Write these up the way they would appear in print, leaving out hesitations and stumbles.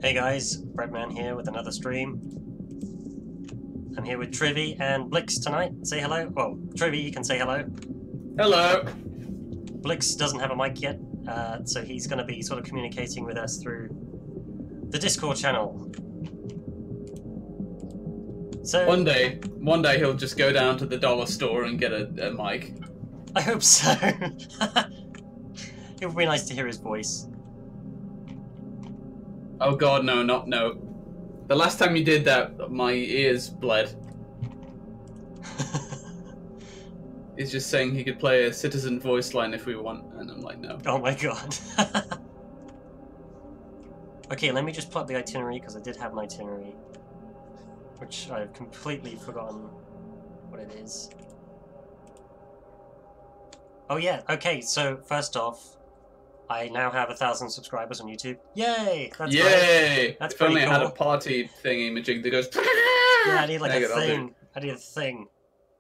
Hey guys, Breadman here with another stream. I'm here with Trivy and Blix tonight. Say hello. Well, Trivy, you can say hello. Hello. Blix doesn't have a mic yet, so he's going to be sort of communicating with us through the Discord channel. So One day he'll just go down to the dollar store and get a mic. I hope so. It would be nice to hear his voice. Oh god, no. The last time you did that, my ears bled. He's just saying he could play a citizen voice line if we want, and I'm like, no. Oh my god. Okay, let me just plot the itinerary, because I did have an itinerary, which I've completely forgotten what it is. Oh yeah, okay, so first off, I now have 1,000 subscribers on YouTube. Yay! That's Yay! great. That's if pretty only cool. I had a party thingy-majig that goes... Yeah, I need like a thing. I need a thing.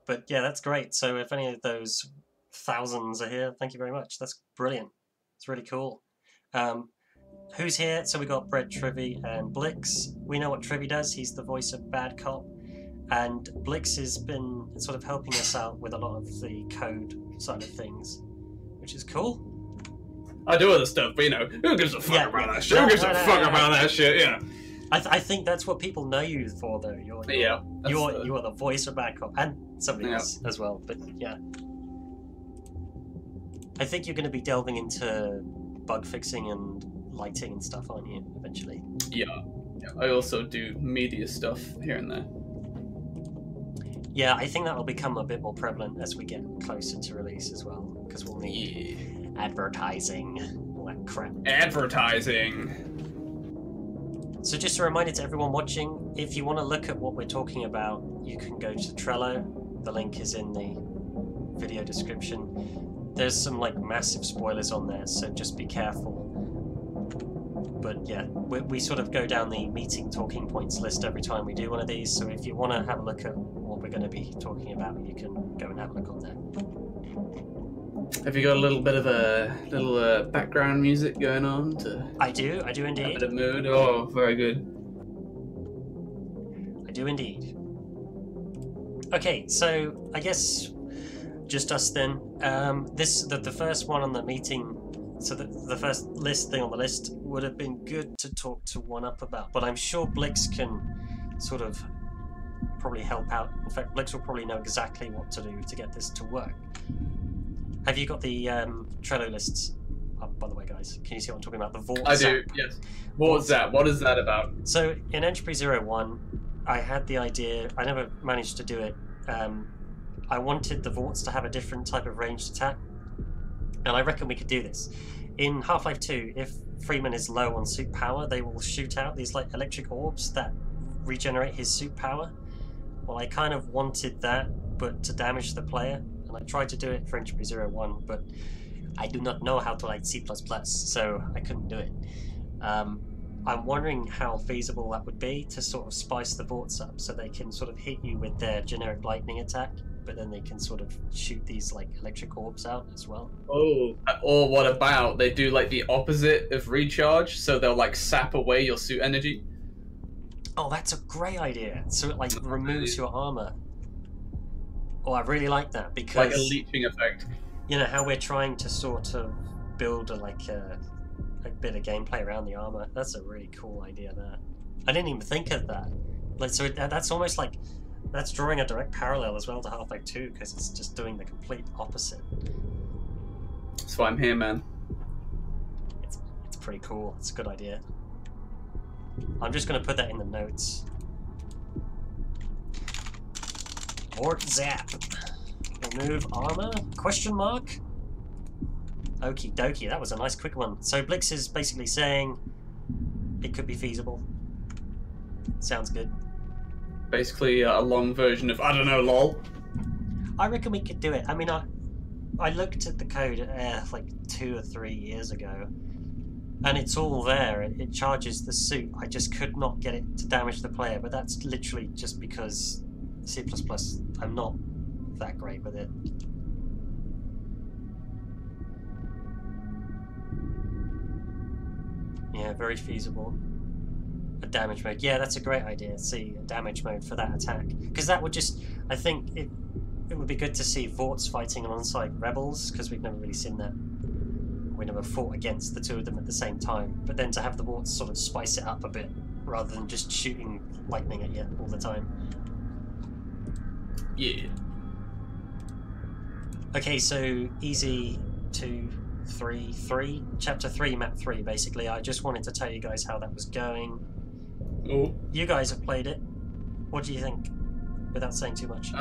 But yeah, that's great. So if any of those thousands are here, thank you very much. That's brilliant. It's really cool. Who's here? So we got Bread, Trivy, and Blix. We know what Trivy does. He's the voice of Bad Cop. And Blix has been sort of helping us out with a lot of the code side of things, which is cool. I do other stuff, but you know, who gives a fuck about that shit? Who gives a fuck about that shit? Yeah. I think that's what people know you for, though. You are the voice of Bad Cop, and somebody else as well. But yeah, I think you're going to be delving into bug fixing and lighting and stuff, aren't you? Eventually. Yeah. I also do media stuff here and there. Yeah, I think that'll become a bit more prevalent as we get closer to release as well, because we'll need advertising, all that crap. Advertising. So just a reminder to everyone watching, if you want to look at what we're talking about, you can go to Trello. The link is in the video description. There's some like massive spoilers on there, so just be careful. But yeah, we sort of go down the meeting talking points list every time we do one of these, so if you want to have a look at what we're going to be talking about, you can go and have a look on there. Have you got a little bit of a little background music going on to? I do indeed. A bit of mood. Oh, very good. I do indeed. Okay, so I guess just us then. The first one on the meeting. So the first thing on the list would have been good to talk to One Up about, but I'm sure Blix can sort of probably help out. In fact, Blix will probably know exactly what to do to get this to work. Have you got the Trello lists up, by the way, guys? Can you see what I'm talking about? The Vault I do, yes. What's that? What is that about? So in Entropy 01, I had the idea, I never managed to do it. I wanted the Vaults to have a different type of ranged attack, and I reckon we could do this. In Half-Life 2, if Freeman is low on suit power, they will shoot out these like electric orbs that regenerate his suit power. Well, I kind of wanted that, but to damage the player, and I tried to do it for Entropy 01, but I do not know how to light C++, so I couldn't do it. I'm wondering how feasible that would be to sort of spice the Vaults up so they can sort of hit you with their generic lightning attack, but then they can sort of shoot these like electric orbs out as well. Oh, or what about they do like the opposite of recharge, so they'll like sap away your suit energy? Oh, that's a great idea. So it like removes your armor. Oh, I really like that, because like a leeching effect. You know how we're trying to sort of build a bit of gameplay around the armor. That's a really cool idea. That I didn't even think of that. Like, so that's almost like that's drawing a direct parallel as well to Half-Life 2, because it's just doing the complete opposite. That's why I'm here, man. It's pretty cool. It's a good idea. I'm just going to put that in the notes. Mort Zap. Remove armor? Question mark? Okie dokie, that was a nice quick one. So Blix is basically saying it could be feasible. Sounds good. Basically a long version of, I don't know, lol. I reckon we could do it. I mean, I looked at the code like 2 or 3 years ago, and it's all there. It charges the suit. I just could not get it to damage the player, but that's literally just because C++, I'm not that great with it. Yeah, very feasible. A damage mode. Yeah, that's a great idea. See a damage mode for that attack, because that would just. I think it would be good to see Vorts fighting alongside rebels, because we've never really seen that. We never fought against the two of them at the same time. But then to have the Vorts sort of spice it up a bit, rather than just shooting lightning at you all the time. Yeah. Okay, so easy 2, 3, 3. Chapter 3, map 3, basically. I just wanted to tell you guys how that was going. Oh. You guys have played it. What do you think? Without saying too much.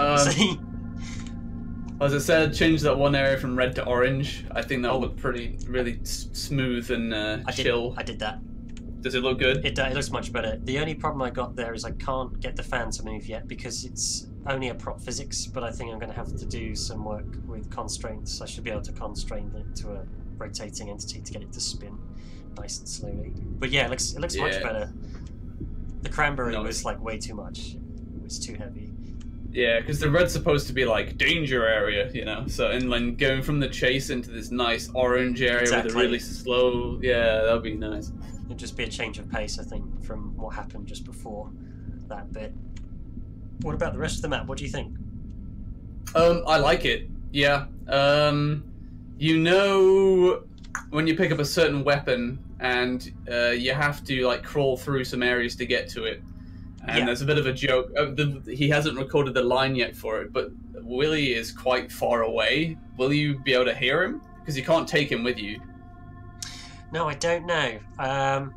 As I said, change that one area from red to orange. I think that'll look really smooth and chill. I did that. Does it look good? It looks much better. The only problem I got there is I can't get the fan to move yet because it's only a prop physics, but I think I'm going to have to do some work with constraints. I should be able to constrain it to a rotating entity to get it to spin nice and slowly. But yeah, it looks much better. The cranberry was like way too much. It was too heavy. Yeah, because the red's supposed to be like danger area, you know. So and then going from the chase into this nice orange area with a really slow, that'd be nice. It'd just be a change of pace, I think, from what happened just before that bit. What about the rest of the map? What do you think? I like it. Yeah. You know, when you pick up a certain weapon and you have to like crawl through some areas to get to it. And there's a bit of a joke. He hasn't recorded the line yet for it, but Willy is quite far away. Will you be able to hear him? Because you can't take him with you. No, I don't know. I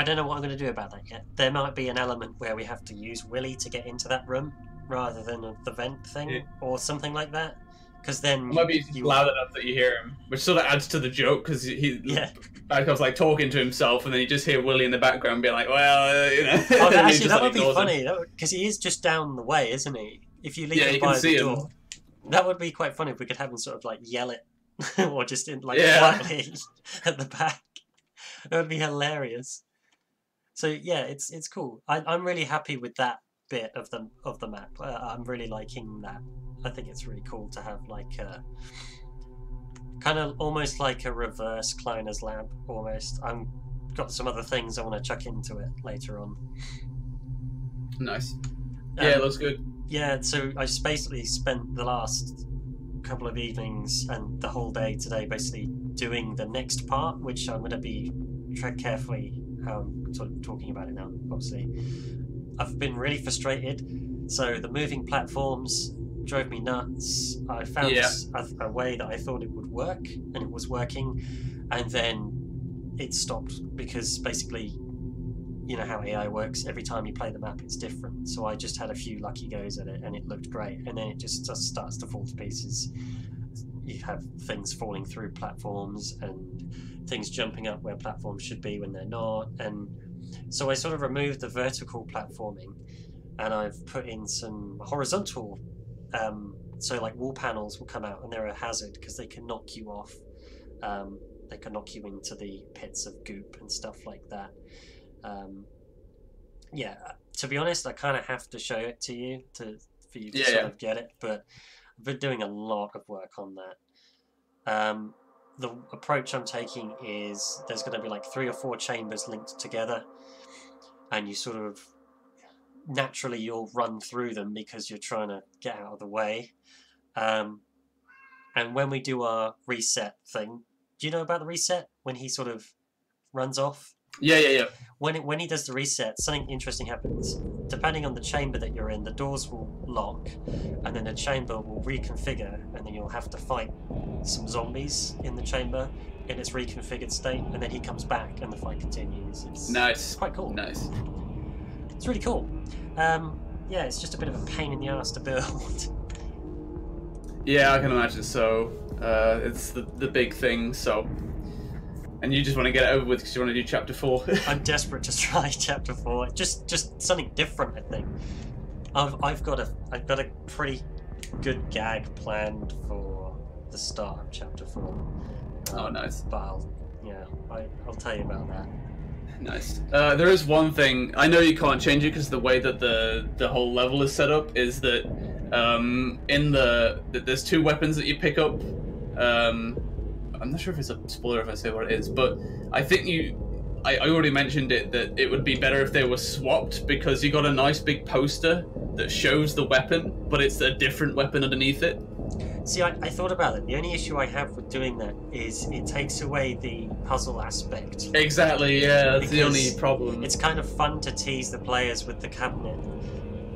don't know what I'm going to do about that yet. There might be an element where we have to use Willy to get into that room rather than the vent thing or something like that. Because then it might be loud enough that you hear him, which sort of adds to the joke. Because Bad Cop's like talking to himself, and then you just hear Willy in the background being like, "Well, you know." Oh, actually, that would be funny because he is just down the way, isn't he? If you leave him by the door, that would be quite funny if we could have him sort of like yell it, or just in like quietly at the back. That would be hilarious. So yeah, it's cool. I'm really happy with that bit of the map. I'm really liking that. I think it's really cool to have like a kind of almost like a reverse Kleiner's lab almost. I'm got some other things I want to chuck into it later on. Nice. Yeah, it looks good. Yeah, so I just basically spent the last couple of evenings and the whole day today basically doing the next part, which I'm going to be tread carefully how I'm sort of talking about it now, obviously. I've been really frustrated. So the moving platforms drove me nuts. I found a way that I thought it would work, and it was working, and then it stopped because basically, you know how AI works. Every time you play the map, it's different. So I just had a few lucky goes at it, and it looked great, and then it just starts to fall to pieces. You have things falling through platforms and things jumping up where platforms should be when they're not, and so I sort of removed the vertical platforming, and I've put in some horizontal. So like wall panels will come out, and they're a hazard because they can knock you off. They can knock you into the pits of goop and stuff like that. To be honest, I kind of have to show it to you for you to sort of get it. But I've been doing a lot of work on that. The approach I'm taking is there's going to be like 3 or 4 chambers linked together, and you sort of naturally you'll run through them because you're trying to get out of the way. And when we do our reset thing, do you know about the reset when he sort of runs off? Yeah. When he does the reset, something interesting happens. Depending on the chamber that you're in, the doors will lock, and then the chamber will reconfigure, and then you'll have to fight some zombies in the chamber in its reconfigured state, and then he comes back and the fight continues. It's quite cool. Nice. It's really cool. It's just a bit of a pain in the ass to build. Yeah, I can imagine so. It's the big thing, so... And you just want to get it over with because you want to do chapter 4. I'm desperate to try chapter 4. Just something different, I think. I've got a pretty good gag planned for the start of chapter 4. Oh, nice. But I'll tell you about that. Nice. There is one thing. I know you can't change it because the way that the whole level is set up is that there's 2 weapons that you pick up. I'm not sure if it's a spoiler if I say what it is, but I think I already mentioned it, that it would be better if they were swapped, because you got a nice big poster that shows the weapon, but it's a different weapon underneath it. See, I thought about it. The only issue I have with doing that is it takes away the puzzle aspect. Exactly, yeah, that's the only Because problem. It's kind of fun to tease the players with the cabinet.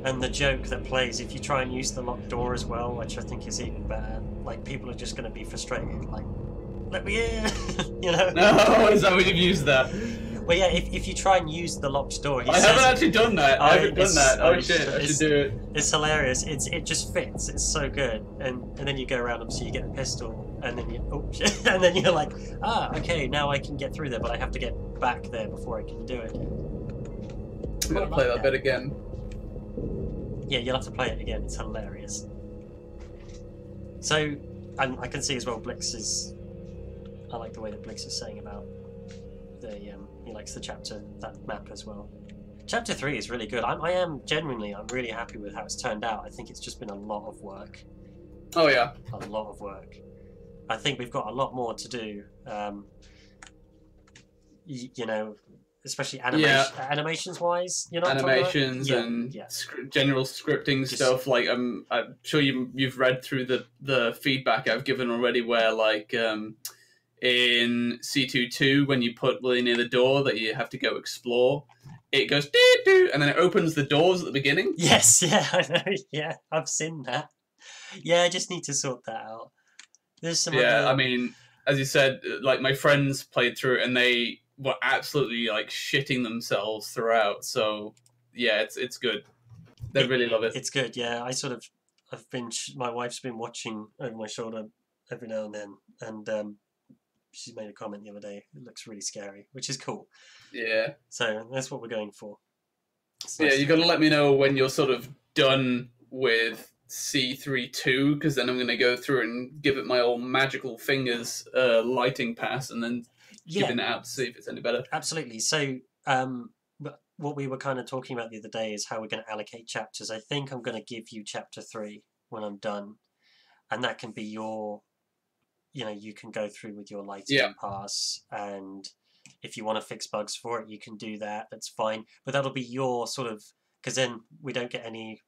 And the joke that plays if you try and use the locked door as well, which I think is even better. Like, people are just going to be frustrated, like, let me in, you know? No, is that when you've used that? Well, yeah, if you try and use the locked door, I haven't actually done that. I haven't done that. Oh shit, I should do it. It's hilarious. It just fits. It's so good. And then you go around, obviously you get the pistol, and then you and then you're like, okay, now I can get through there, but I have to get back there before I can do it. I'm gonna play that bit again. Yeah, you'll have to play it again. It's hilarious. So, and I can see as well, Blix is. I like the way that Blix is saying about the he likes the chapter, that map as well. Chapter 3 is really good. I'm really happy with how it's turned out. I think it's just been a lot of work. Oh yeah, a lot of work. I think we've got a lot more to do. You know, especially animations wise. You know, animations and general scripting stuff. Like I'm sure you've read through the feedback I've given already, where like in C2.2 when you put really near the door that you have to go explore, it goes doo doo, and then it opens the doors at the beginning. Yes, yeah, I know. Yeah, I've seen that. Yeah, I just need to sort that out. There's some. Yeah, I mean, as you said, like my friends played through it and they were absolutely like shitting themselves throughout. So yeah, it's good. They really love it. It's good. Yeah, my wife's been watching over my shoulder every now and then, and she made a comment the other day. It looks really scary, which is cool. Yeah. So that's what we're going for. Yeah, you got to let me know when you're sort of done with C3.2, because then I'm going to go through and give it my old magical fingers lighting pass, and then giving it out to see if it's any better. Absolutely. So, what we were kind of talking about the other day is how we're going to allocate chapters. I think I'm going to give you chapter 3 when I'm done, and that can be your. You know, you can go through with your lighting pass, and if you want to fix bugs for it, you can do that. That's fine. But that'll be your sort of, because then we don't get any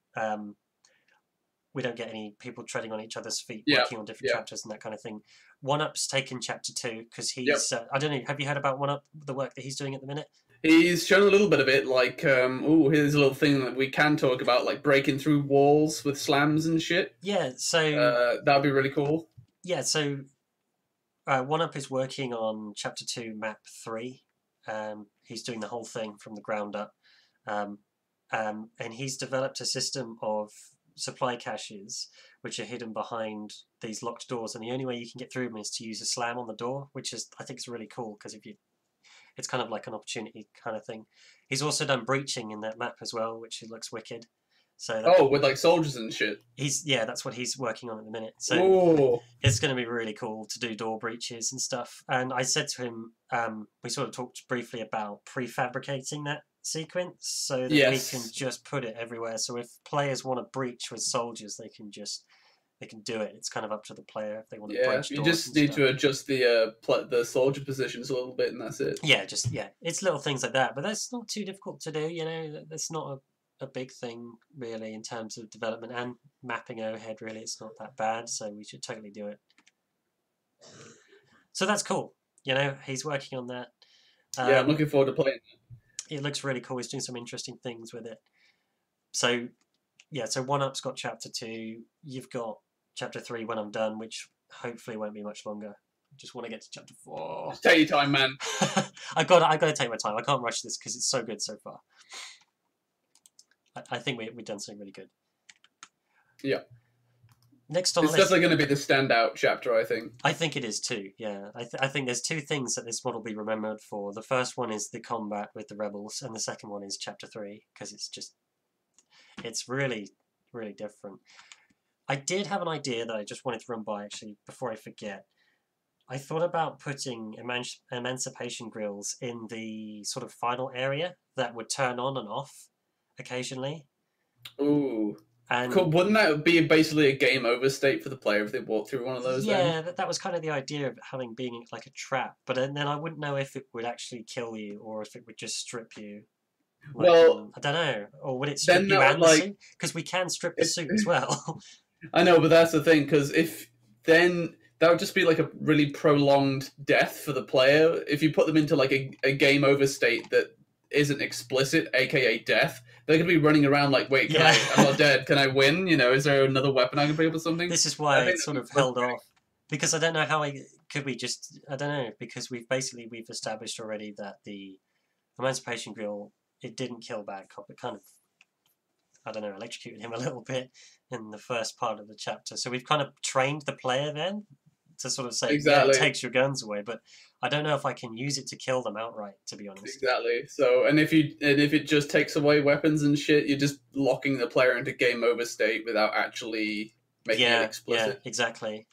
people treading on each other's feet, working on different chapters and that kind of thing. One Up's taken chapter 2 because he's. I don't know. Have you heard about One Up, the work that he's doing at the minute? He's shown a little bit of it, like, here's a little thing that we can talk about, like breaking through walls with slams and shit. Yeah, so that'd be really cool. Yeah, so One Up is working on Chapter 2, Map 3. He's doing the whole thing from the ground up. And he's developed a system of supply caches which are hidden behind these locked doors. And the only way you can get through them is to use a slam on the door, which is, I think, is really cool because it's kind of like an opportunity kind of thing. He's also done breaching in that map as well, which looks wicked. So with like soldiers and shit. That's what he's working on at the minute. So it's going to be really cool to do door breaches and stuff. And I said to him, we sort of talked briefly about prefabricating that sequence so that we can just put it everywhere. So if players want to breach with soldiers, they can do it. It's kind of up to the player if they want to breach. You just need to adjust the soldier positions a little bit, and that's it. It's little things like that, but that's not too difficult to do. You know, that's not a big thing really in terms of development and mapping overhead. Really, it's not that bad, so we should totally do it. So that's cool. You know, he's working on that. I'm looking forward to playing it. It looks really cool. He's doing some interesting things with it. So One Up's got Chapter 2. You've got Chapter 3 when I'm done, which hopefully won't be much longer. I just want to get to Chapter 4. Take your time, man. I got to take my time. I can't rush this because it's so good so far. I think we've done something really good. Yeah. Next on it's definitely going to be the standout chapter, I think. I think it is too, yeah. I think there's two things that this mod will be remembered for. The first one is the combat with the rebels, and the second one is Chapter 3, because it's really, really different. I did have an idea that I just wanted to run by, actually, before I forget. I thought about putting emancipation grills in the sort of final area that would turn on and off occasionally. Ooh. And Cool. Wouldn't that be basically a game over state for the player if they walk through one of those? yeah, that was kind of the idea of having being like a trap. But then I wouldn't know if it would actually kill you or if it would just strip you. Like, Well, I don't know. Or would it strip then you that and would the like suit? Because we can strip the suit as well. I know, but that's the thing, because if then that would just be like a really prolonged death for the player. If you put them into like a game over state that isn't explicit, aka death, they're gonna be running around like, wait, I'm not dead. Can I win? You know, is there another weapon I can pick up or something? This is why I sort of held off. Because I don't know how could we just, I don't know, because we've established already that the Emancipation Grill, it didn't kill Bad Cop. It kind of, I don't know, electrocuted him a little bit in the first part of the chapter. So we've kind of trained the player then to sort of say, exactly. yeah, it takes your guns away, but I don't know if I can use it to kill them outright, to be honest. Exactly. So, and if it just takes away weapons and shit, you're just locking the player into game over state without actually making it explicit. Yeah, exactly.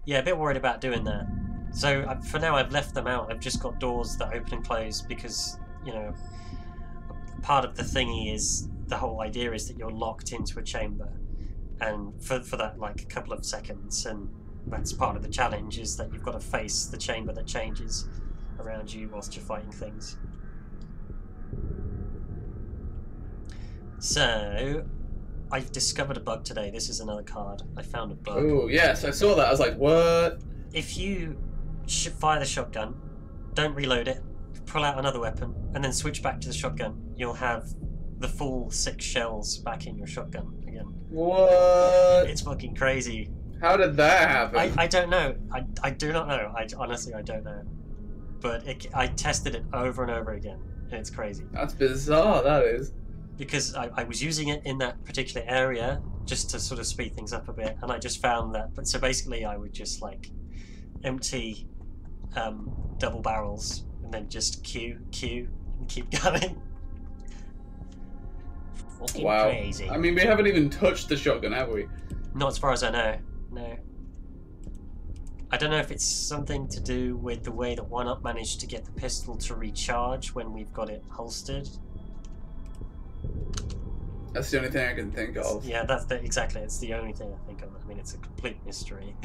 Yeah, a bit worried about doing that. So for now, I've left them out. I've just got doors that open and close because, you know, part of the thingy is, the whole idea is that you're locked into a chamber, and for that like a couple of seconds, and that's part of the challenge, is that you've got to face the chamber that changes around you whilst you're fighting things. So I've discovered a bug today. This is another card. I found a bug. Oh yes, I saw that. I was like, what? If you fire the shotgun, don't reload it, pull out another weapon, and then switch back to the shotgun, you'll have the full 6 shells back in your shotgun again. What? It's fucking crazy. How did that happen? I don't know. I do not know. Honestly, I don't know. But I tested it over and over again, and it's crazy. That's bizarre, that is. Because I was using it in that particular area just to sort of speed things up a bit, and I just found that. But so basically, I would just like empty double barrels and then just Q, and keep going. Fucking wow. Crazy. I mean, we haven't even touched the shotgun, have we? Not as far as I know. No. I don't know if it's something to do with the way that 1UP managed to get the pistol to recharge when we've got it holstered. That's the only thing I can think of. Yeah, exactly. It's the only thing I think of. I mean, it's a complete mystery.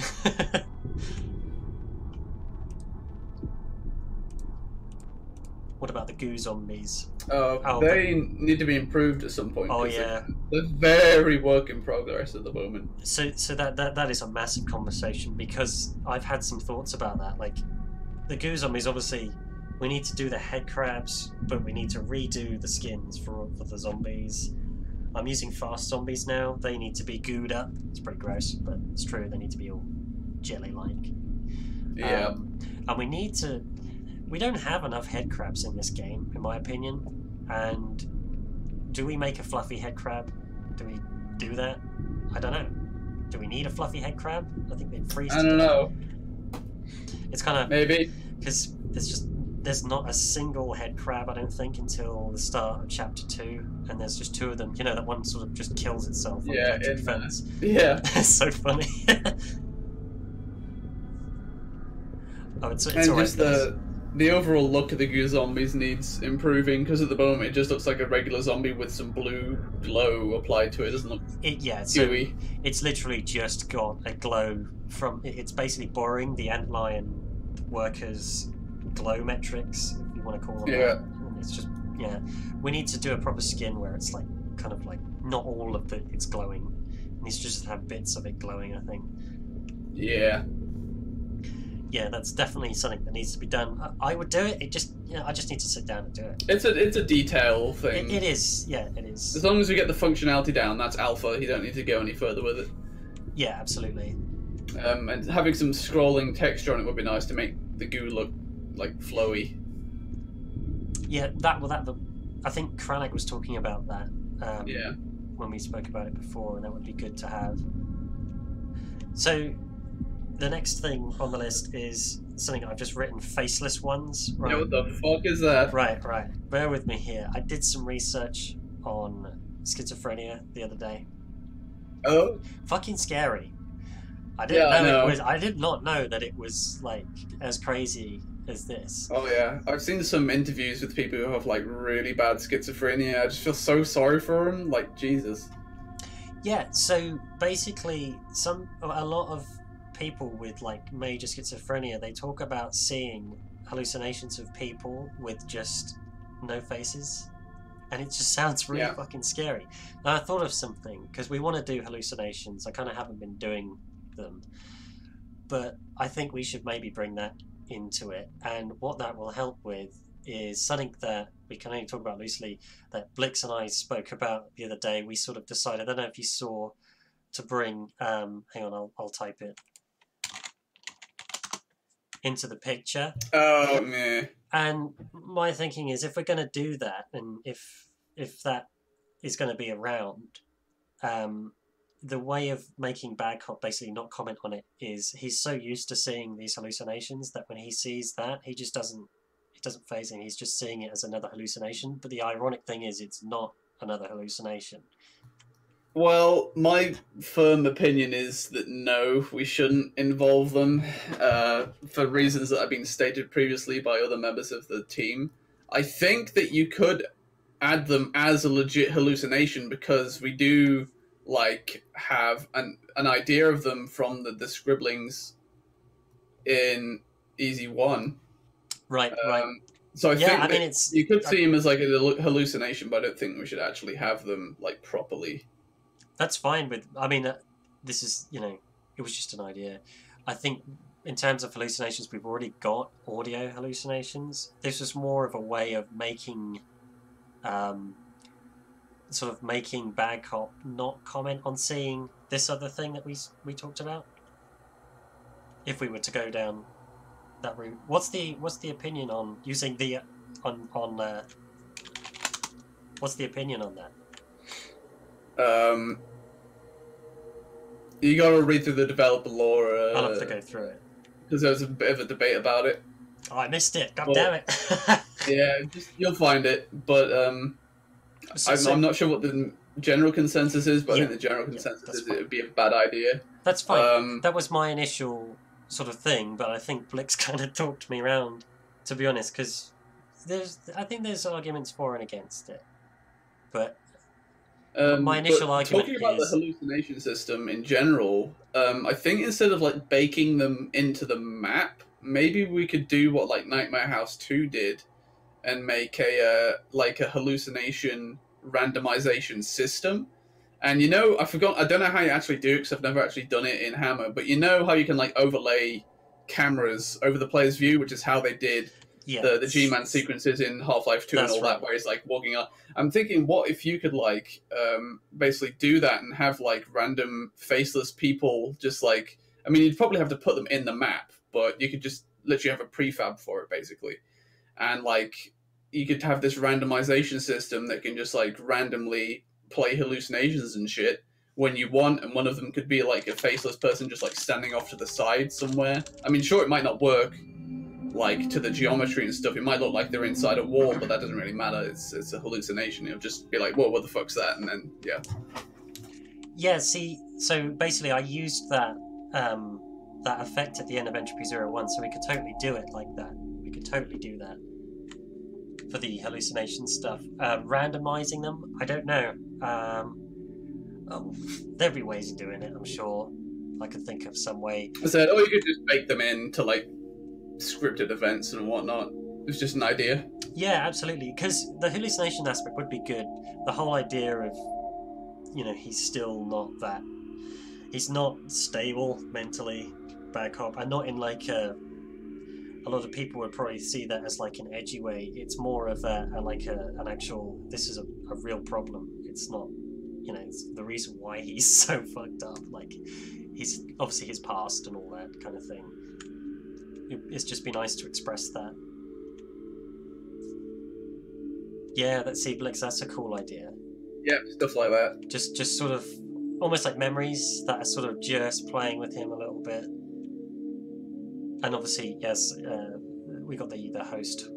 What about the goo zombies? They need to be improved at some point. Oh yeah, they're very work in progress at the moment. So that is a massive conversation, because I've had some thoughts about that. Like, the goo zombies, obviously, we need to do the head crabs, but we need to redo the skins for the zombies. I'm using fast zombies now. They need to be gooed up. It's pretty gross, but it's true. They need to be all jelly-like. Yeah. And we need to. We don't have enough head crabs in this game, in my opinion. And do we make a fluffy head crab? Do we do that? I don't know. Do we need a fluffy head crab? I think they'd freeze. I don't know. It's kind of maybe because there's not a single head crab, I don't think, until the start of chapter 2, and there's just 2 of them. You know, that one sort of just kills itself on the electric fence. Yeah. It's so funny. Oh, it's and all right. Just the overall look of the goo zombies needs improving, because at the moment it just looks like a regular zombie with some blue glow applied to it. It doesn't look gooey. So it's literally just got a glow from. It's basically borrowing the antlion workers' glow metrics, if you want to call them that. And it's just, we need to do a proper skin where it's like kind of like not all of it's glowing. It needs to just have bits of it glowing, I think. Yeah, that's definitely something that needs to be done. I would do it. I just need to sit down and do it. It's a detail thing. It is. Yeah, it is. As long as we get the functionality down, that's alpha. You don't need to go any further with it. Yeah, absolutely. And having some scrolling texture on it would be nice to make the goo look like flowy. Yeah, I think Kranek was talking about that. When we spoke about it before, and that would be good to have. So. The next thing on the list is something I've just written, faceless ones. Right? Yeah, what the fuck is that? Right. Bear with me here. I did some research on schizophrenia the other day. Oh? Fucking scary. I didn't know it was. I did not know that it was like as crazy as this. Oh yeah, I've seen some interviews with people who have like really bad schizophrenia. I just feel so sorry for them. Like Jesus. Yeah, so basically, a lot of people with like major schizophrenia, they talk about seeing hallucinations of people with just no faces, and it just sounds really Yeah. fucking scary. And I thought of something because we want to do hallucinations. I kind of haven't been doing them, but I think we should maybe bring that into it. And what that will help with is something that we can only talk about loosely, that Blix and I spoke about the other day. We sort of decided, I don't know if you saw, to bring, hang on, I'll type it into the picture. Oh man. And my thinking is, if we're going to do that, and if that is going to be around, the way of making Bad Cop basically not comment on it is he's so used to seeing these hallucinations that when he sees that, he just doesn't, it doesn't faze him. He's just seeing it as another hallucination. But the ironic thing is, it's not another hallucination. Well, my firm opinion is that no, we shouldn't involve them for reasons that have been stated previously by other members of the team. I think that you could add them as a legit hallucination because we do like have an idea of them from the scribblings in Easy One. Right, right. So I think I mean, you could see him as like a hallucination, but I don't think we should actually have them like properly. That's fine with. I mean, this is, it was just an idea. I think in terms of hallucinations, we've already got audio hallucinations. This was more of a way of making, sort of making Bad Cop not comment on seeing this other thing that we talked about. If we were to go down that route, what's the opinion on using the what's the opinion on that? You gotta read through the developer lore. I'll have to go through it because there was a bit of a debate about it. Oh, I missed it. God damn it! Yeah, you'll find it, but I'm not sure what the general consensus is, but I think the general consensus is it would be a bad idea. That's fine. That was my initial sort of thing, but I think Blix kind of talked me around, to be honest, because I think there's arguments for and against it, but my initial argument talking about the hallucination system in general, I think instead of like baking them into the map, maybe we could do what like Nightmare House 2 did and make a hallucination randomization system. And I don't know how you actually do it because I've never actually done it in Hammer, but you know how you can like overlay cameras over the player's view, which is how they did the G-Man sequences in Half-Life 2 and all that, where he's like walking up. I'm thinking, what if you could like basically do that and have like random faceless people just like, I mean, you'd probably have to put them in the map, but you could just literally have a prefab for it basically. And like you could have this randomization system that can just like randomly play hallucinations and shit when you want, and one of them could be like a faceless person just like standing off to the side somewhere. I mean, sure, it might not work like to the geometry and stuff. It might look like they're inside a wall, but that doesn't really matter. It's a hallucination. It'll just be like, whoa, what the fuck's that? And then yeah. See, so basically, I used that that effect at the end of Entropy 01, so we could totally do it like that. We could totally do that for the hallucination stuff. Randomizing them, I don't know. There'd be ways of doing it, I'm sure. I could think of some way. I said, you could just bake them into like scripted events and whatnot. It's just an idea. Yeah, absolutely. Because the hallucination aspect would be good. The whole idea of, he's still not that. He's not stable mentally, Bad Cop, and not in like a lot of people would probably see that as like an edgy way. It's more of an actual, this is a real problem. It's not, it's the reason why he's so fucked up. Like, he's obviously his past and all that kind of thing. It's just be nice to express that. Yeah, Blix, that's a cool idea. Yeah, stuff like that. Just sort of almost like memories that are sort of just playing with him a little bit. And obviously, yes, we got the host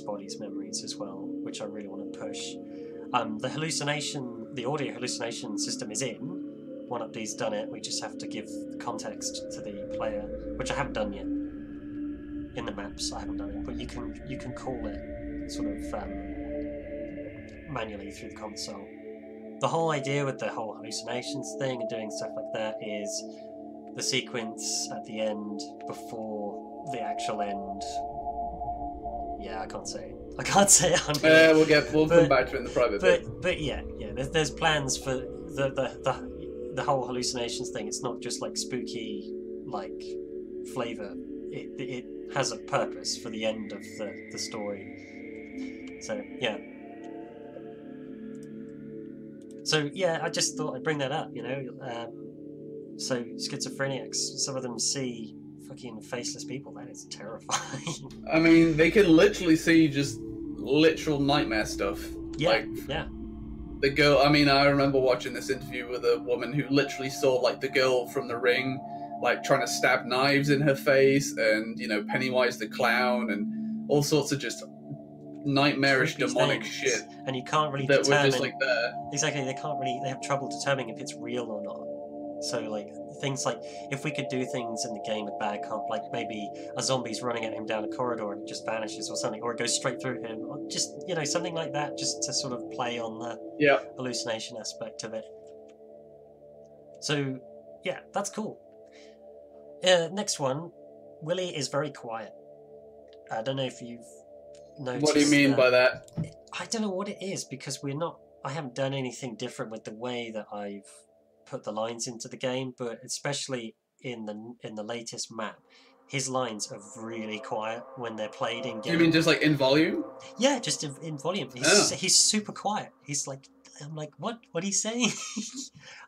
body's memories as well, which I really want to push. The audio hallucination system is in. 1UpD's done it. We just have to give context to the player, which I haven't done yet. in the maps. I haven't done it, but you can call it sort of manually through the console. The whole idea with the whole hallucinations thing and doing stuff like that is the sequence at the end before the actual end. Yeah, I can't say it. I can't say it on here. We'll come back to it in the private bit. But yeah. There's plans for the whole hallucinations thing. It's not just like spooky like flavor. It has a purpose for the end of the story. So yeah. So yeah, I just thought I'd bring that up. So schizophrenics, some of them see fucking faceless people. That is terrifying. I mean, they can literally see just literal nightmare stuff. Yeah, yeah. The girl, I mean, I remember watching this interview with a woman who literally saw, like, the girl from The Ring, like, trying to stab knives in her face, and, Pennywise the clown, and all sorts of just nightmarish, demonic shit. And you can't really that determine... were just, like, there. Exactly, they have trouble determining if it's real or not. So, like, things like, if we could do things in the game with bad cop, like maybe a zombie's running at him down a corridor and it just vanishes or something, or it goes straight through him, or just, something like that, just to sort of play on the hallucination aspect of it. So, yeah, that's cool. Next one, Willie is very quiet. I don't know if you've noticed. What do you mean by that? I don't know what it is, because I haven't done anything different with the way that I've put the lines into the game, but especially in the latest map, his lines are really quiet when they're played in game. You mean just like in volume? Yeah, just in volume. He's super quiet. He's like, I'm like, what are you saying?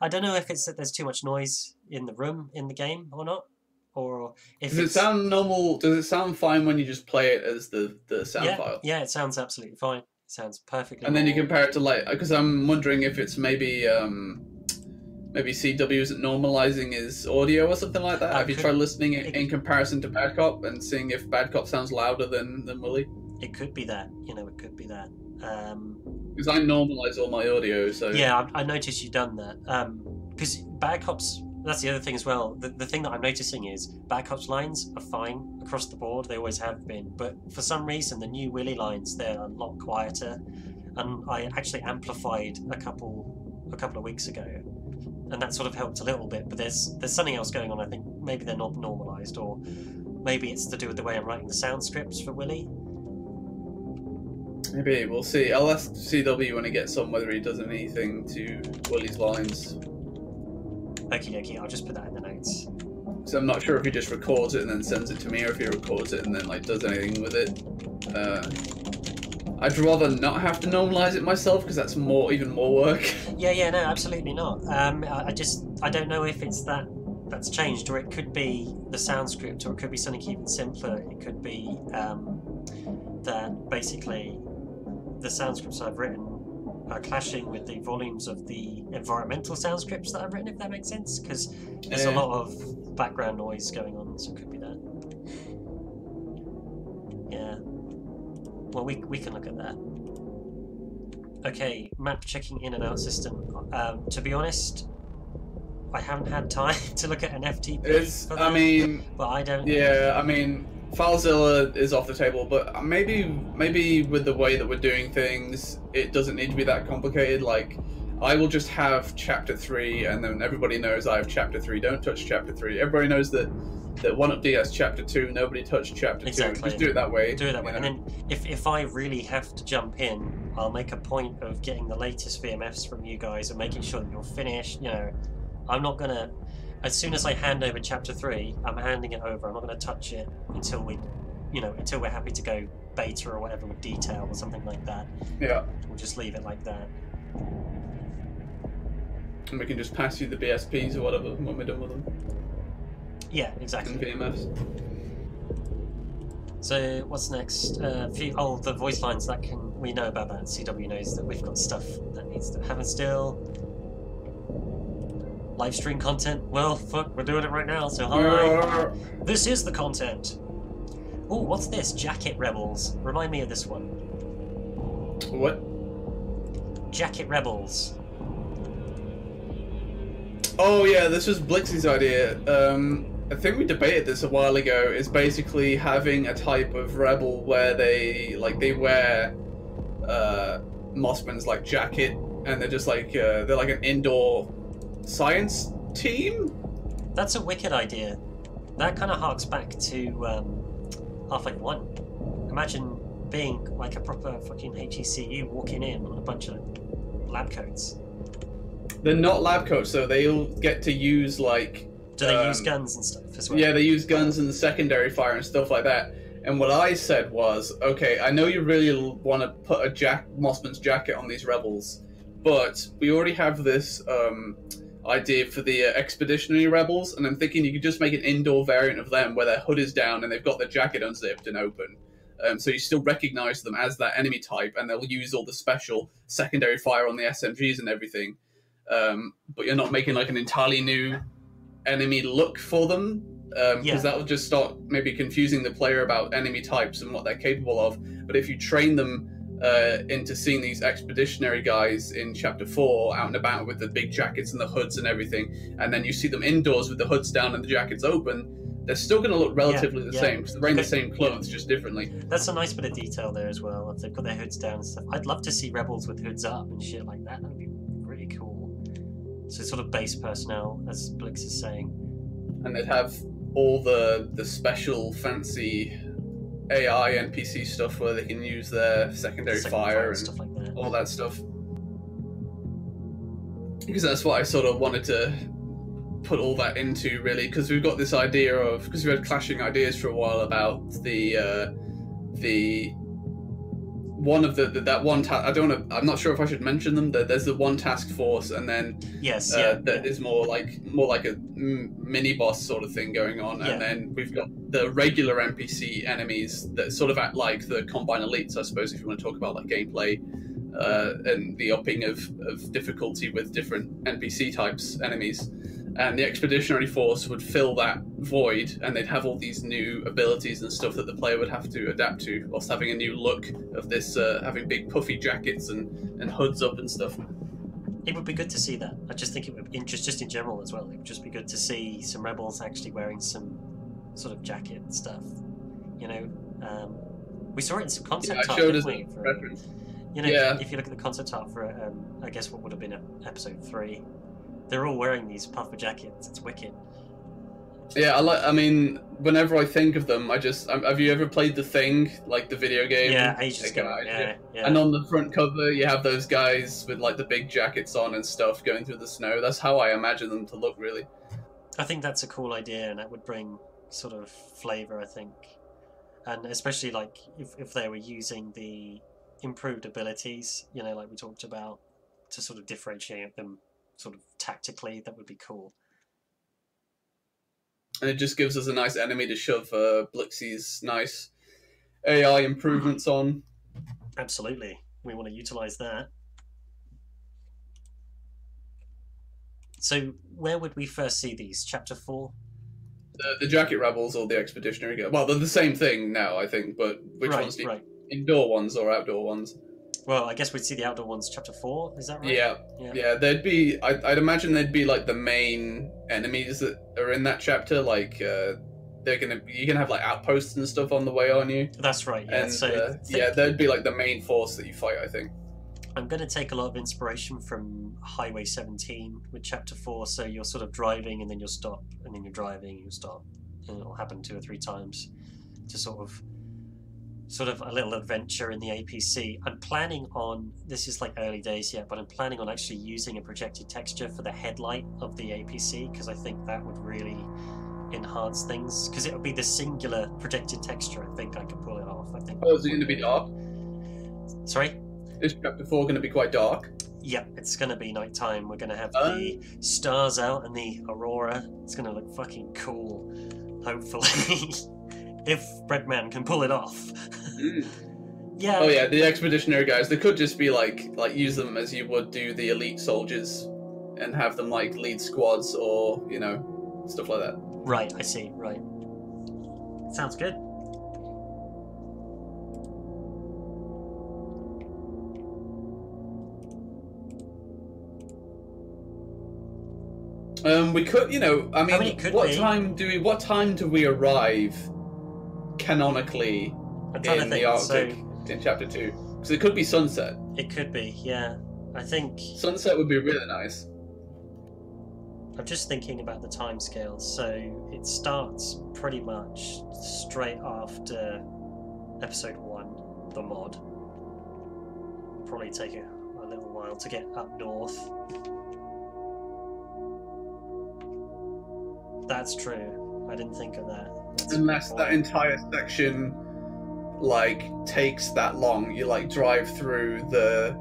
I don't know if it's that there's too much noise in the room in the game or not, or if does it sound normal? Does it sound fine when you just play it as the sound file? Yeah, it sounds absolutely fine. It sounds perfectly. And then you compare it to, like, because I'm wondering if it's maybe CW isn't normalizing his audio or something like that. Have you tried listening in comparison to Bad Cop and seeing if Bad Cop sounds louder than Willie? It could be that. It could be that. Because I normalize all my audio, so... Yeah, I noticed you've done that. Because Bad Cop's... That's the other thing as well. The thing that I'm noticing is Bad Cop's lines are fine across the board. They always have been. But for some reason, the new Willie lines, they're a lot quieter. And I actually amplified a couple of weeks ago. And that sort of helped a little bit, but there's something else going on. I think maybe they're not normalised, or maybe it's to do with the way I'm writing the sound scripts for Willie. Maybe, we'll see. I'll ask CW when he gets on whether he does anything to Willie's lines. Okie dokie, I'll just put that in the notes. So I'm not sure if he just records it and then sends it to me, or if he records it and then like does anything with it. I'd rather not have to normalize it myself, because that's even more work. Yeah, no, absolutely not. I don't know if it's that's changed, or it could be the sound script, or it could be something even simpler. It could be that basically the sound scripts I've written are clashing with the volumes of the environmental sound scripts that I've written, if that makes sense, because there's a lot of background noise going on, so it could be that. Yeah. Well, we can look at that. Okay, map checking in and out system. To be honest, I haven't had time to look at an FTP. But I don't. Yeah, I mean, FileZilla is off the table, but maybe with the way that we're doing things, it doesn't need to be that complicated. Like, I will just have Chapter 3, and then everybody knows I have Chapter 3. Don't touch Chapter 3. Everybody knows that 1UP has Chapter 2. Nobody touched Chapter 2. Just do it that way. Do it that way. And then if I really have to jump in, I'll make a point of getting the latest VMFs from you guys and making sure that you're finished. I'm not going to... As soon as I hand over Chapter 3, I'm handing it over. I'm not going to touch it until we're happy to go beta or whatever with detail or something like that. Yeah. We'll just leave it like that. And we can just pass you the BSPs or whatever when we're done with them. Yeah, exactly. And VMFs. So what's next? The voice lines, we know about that. CW knows that we've got stuff that needs to happen still. Live stream content. Well, fuck, we're doing it right now. So hi. This is the content. Oh, what's this? Jacket Rebels. Remind me of this one. What? Jacket Rebels. Oh yeah, this was Blixie's idea. I think we debated this a while ago, is basically having a type of rebel where they wear Mossman's like jacket, and they're just like they're like an indoor science team. That's a wicked idea. That kind of harks back to Half-Life 1. Imagine being like a proper fucking HECU walking in on a bunch of lab coats. They're not lab coats, though. They'll get to use like. Do they use guns and stuff as well? Yeah, they use guns and secondary fire and stuff like that. And what I said was, okay, I know you really want to put a Mossman's jacket on these rebels, but we already have this idea for the expeditionary rebels, and I'm thinking you could just make an indoor variant of them where their hood is down and they've got their jacket unzipped and open. So you still recognize them as that enemy type, and they'll use all the special secondary fire on the SMGs and everything. But you're not making like an entirely new enemy look for them, because that will just start maybe confusing the player about enemy types and what they're capable of. But if you train them into seeing these expeditionary guys in Chapter 4 out and about with the big jackets and the hoods and everything, and then you see them indoors with the hoods down and the jackets open, they're still going to look relatively the same, because they're wearing the same clothes, just differently. That's a nice bit of detail there as well. If they've got their hoods down and stuff, I'd love to see rebels with hoods up and shit like that. That would be really cool. So sort of base personnel, as Blix is saying. And they'd have all the special fancy AI NPC stuff where they can use their secondary fire and stuff like that. All that stuff. Because that's what I sort of wanted to put all that into, really, because we've got this idea of, because we had clashing ideas for a while about the one of that one I'm not sure if I should mention them. There's the one task force, and then is more like a mini boss sort of thing going on, and then we've got the regular NPC enemies that sort of act like the Combine Elites, I suppose, if you want to talk about like gameplay and the upping of difficulty with different NPC types enemies. And the Expeditionary Force would fill that void, and they'd have all these new abilities and stuff that the player would have to adapt to, whilst having a new look of this, having big puffy jackets and hoods up and stuff. It would be good to see that. I just think it would be just in general as well. It would just be good to see some rebels actually wearing some sort of jacket stuff. You know, we saw it in some concept art, didn't we? If you look at the concept art for, I guess what would have been episode 3. They're all wearing these puffer jackets. It's wicked. Yeah, I mean, whenever I think of them, have you ever played The Thing, like the video game? Yeah, ages ago. Yeah. And on the front cover, you have those guys with like the big jackets on and stuff going through the snow. That's how I imagine them to look, really. I think that's a cool idea, and that would bring sort of flavor, I think. And especially like if they were using the improved abilities, you know, like we talked about, to sort of differentiate them sort of tactically, that would be cool. And it just gives us a nice enemy to shove Blixie's nice AI improvements on. Absolutely. We want to utilize that. So where would we first see these? Chapter 4? The Jacket Rebels or the Expeditionary Guard? Well, they're the same thing now, I think, but which ones? Indoor ones or outdoor ones? Well, I guess we'd see the outdoor ones Chapter 4, is that right? Yeah, they'd be, I'd imagine they'd be like the main enemies that are in that chapter, like, you can have like outposts and stuff on the way on you. That's right, yeah. And, they'd be like the main force that you fight, I think. I'm going to take a lot of inspiration from Highway 17 with Chapter 4, so you're sort of driving and then you'll stop, and then you're driving and you'll stop, and it'll happen 2 or 3 times to sort of a little adventure in the APC. I'm planning on, this is like early days yet, but I'm planning on actually using a projected texture for the headlight of the APC, because I think that would really enhance things, because it would be the singular projected texture. I think I could pull it off. I think. Oh, is it going to be dark? Sorry? Is Chapter 4 going to be quite dark? Yep, it's going to be nighttime. We're going to have the stars out and the aurora. It's going to look fucking cool, hopefully. If Breadman can pull it off. Yeah. Oh yeah, the expeditionary guys, they could just be like use them as you would do the elite soldiers and have them like lead squads or, you know, stuff like that. Right, I see, right. Sounds good. We could, you know, I mean, it could what be. time do we arrive canonically I'm trying to in think. the Arctic in chapter 2? Because it could be sunset. It could be, yeah. I think Sunset would be really nice. I'm just thinking about the timescales. So it starts pretty much straight after episode 1, the mod. Probably take a little while to get up north. That's true. I didn't think of that. Unless that entire section like takes that long, you like drive through the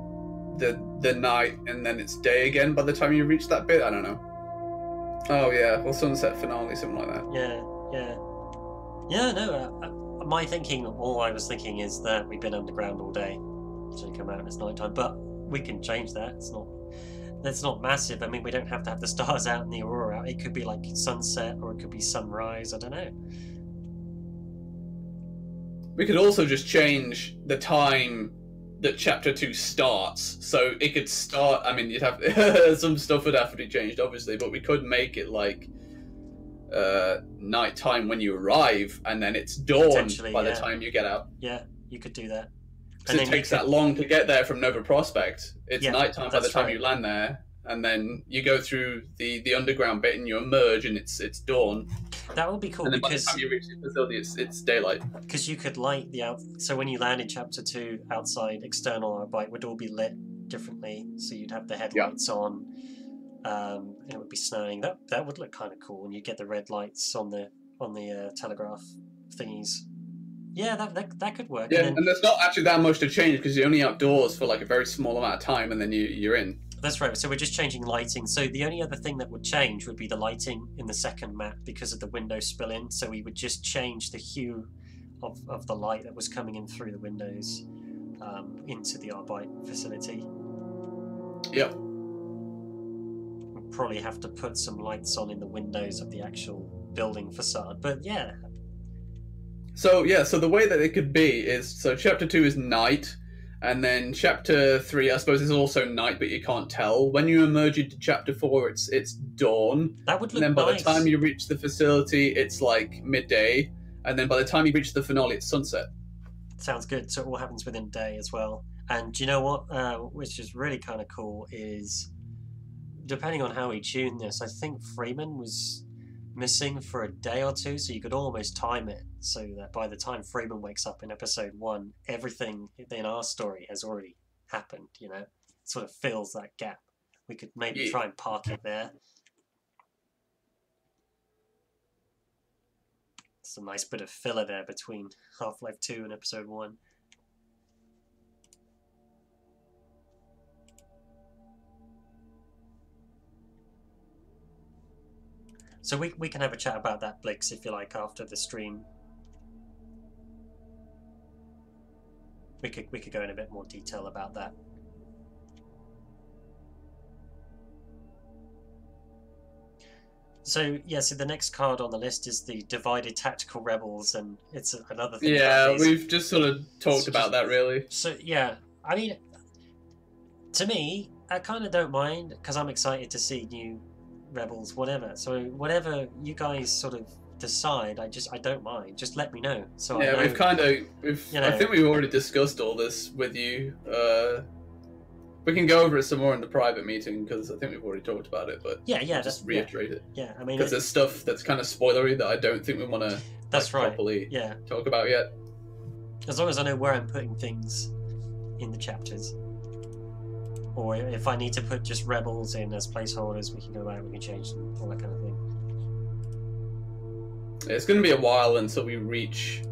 night and then it's day again by the time you reach that bit. I don't know. Oh yeah, well, sunset finale, something like that. Yeah. No. My thinking, all I was thinking is that we've been underground all day, so you come out and it's nighttime. But we can change that. That's not massive. I mean, we don't have to have the stars out and the aurora out. It could be like sunset, or it could be sunrise. I don't know. We could also just change the time that chapter 2 starts, so it could start. I mean, you'd have some stuff would have to be changed, obviously, but we could make it like nighttime when you arrive, and then it's dawn by the time you get out. Yeah, you could do that. Because it takes that long to get there from Nova Prospect. It's nighttime by the time you land there, and then you go through the underground bit and you emerge, and it's dawn. That would be cool, and then because by the time you reach the facility, it's daylight. Because you could light so when you land in chapter 2, outside external Arbite would all be lit differently. So you'd have the headlights on, and it would be snowing. That would look kind of cool, and you get the red lights on the telegraph thingies. Yeah, that could work. Yeah, and there's not actually that much to change because you're only outdoors for like a very small amount of time, and then you're in. That's right. So we're just changing lighting. So the only other thing that would change would be the lighting in the second map because of the window spill in. So we would just change the hue of the light that was coming in through the windows into the Arbite facility. Yep. We'll probably have to put some lights on in the windows of the actual building facade. But yeah. So the way that it could be is, so chapter 2 is night, and then chapter 3, I suppose, is also night, but you can't tell. When you emerge into chapter 4, it's dawn. That would look nice. And then by nice. the time you reach the facility, it's like midday, and then by the time you reach the finale, it's sunset. Sounds good. So it all happens within a day as well. And do you know what? Which is really kind of cool is, depending on how he tuned this, I think Freeman was missing for a day or two, so you could almost time it so that by the time Freeman wakes up in episode 1, everything in our story has already happened, you know? It sort of fills that gap. We could maybe try and park it there. It's a nice bit of filler there between Half-Life 2 and episode 1. So we can have a chat about that, Blix, if you like, after the stream. We could go in a bit more detail about that. So yeah, so the next card on the list is the Divided Tactical Rebels, and it's another thing. Yeah, we've just sort of talked about that, really. So yeah, I mean, to me, I kind of don't mind because I'm excited to see new Rebels, whatever. So whatever you guys sort of decide, I don't mind. Just let me know. So yeah, I know, I think we've already discussed all this with you. We can go over it some more in the private meeting because I think we've already talked about it. But yeah, just reiterate it. Yeah, I mean, because there's stuff that's kind of spoilery that I don't think we want to properly talk about yet. As long as I know where I'm putting things in the chapters. Or if I need to put just rebels in as placeholders, we can go out, we can change them, all that kind of thing. It's going to be a while until we reach...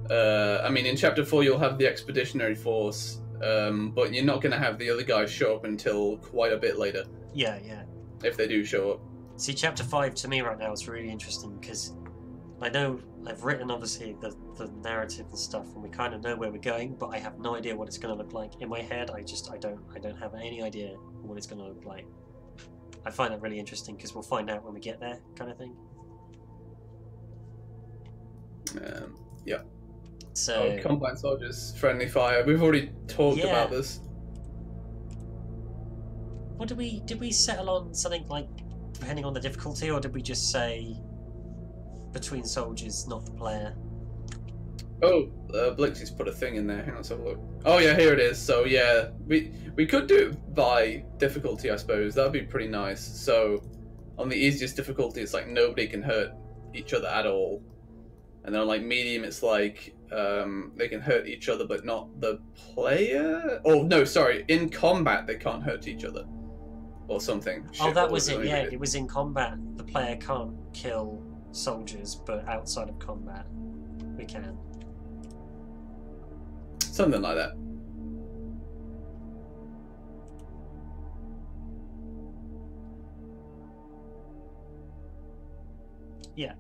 I mean, in Chapter 4 you'll have the Expeditionary Force, but you're not going to have the other guys show up until quite a bit later. Yeah. If they do show up. See, Chapter 5 to me right now is really interesting because I know I've written, obviously, the narrative and stuff, and we kind of know where we're going, but I have no idea what it's going to look like. In my head, I don't have any idea what it's going to look like. I find that really interesting because we'll find out when we get there, kind of thing. Yeah. So Combine Soldiers, Friendly Fire. We've already talked about this. What did we settle on? Something like depending on the difficulty, or did we just say between soldiers, not the player? Oh, Blixie's put a thing in there. Hang on, let's have a look. Oh yeah, here it is. So yeah, we could do it by difficulty, I suppose. That would be pretty nice. So on the easiest difficulty, it's like nobody can hurt each other at all. And then on like medium, it's like they can hurt each other, but not the player. Oh no, sorry. In combat, they can't hurt each other, or something. Oh, that was it. Yeah, it was in combat. The player can't kill soldiers, but outside of combat, we can. Something like that. Yeah.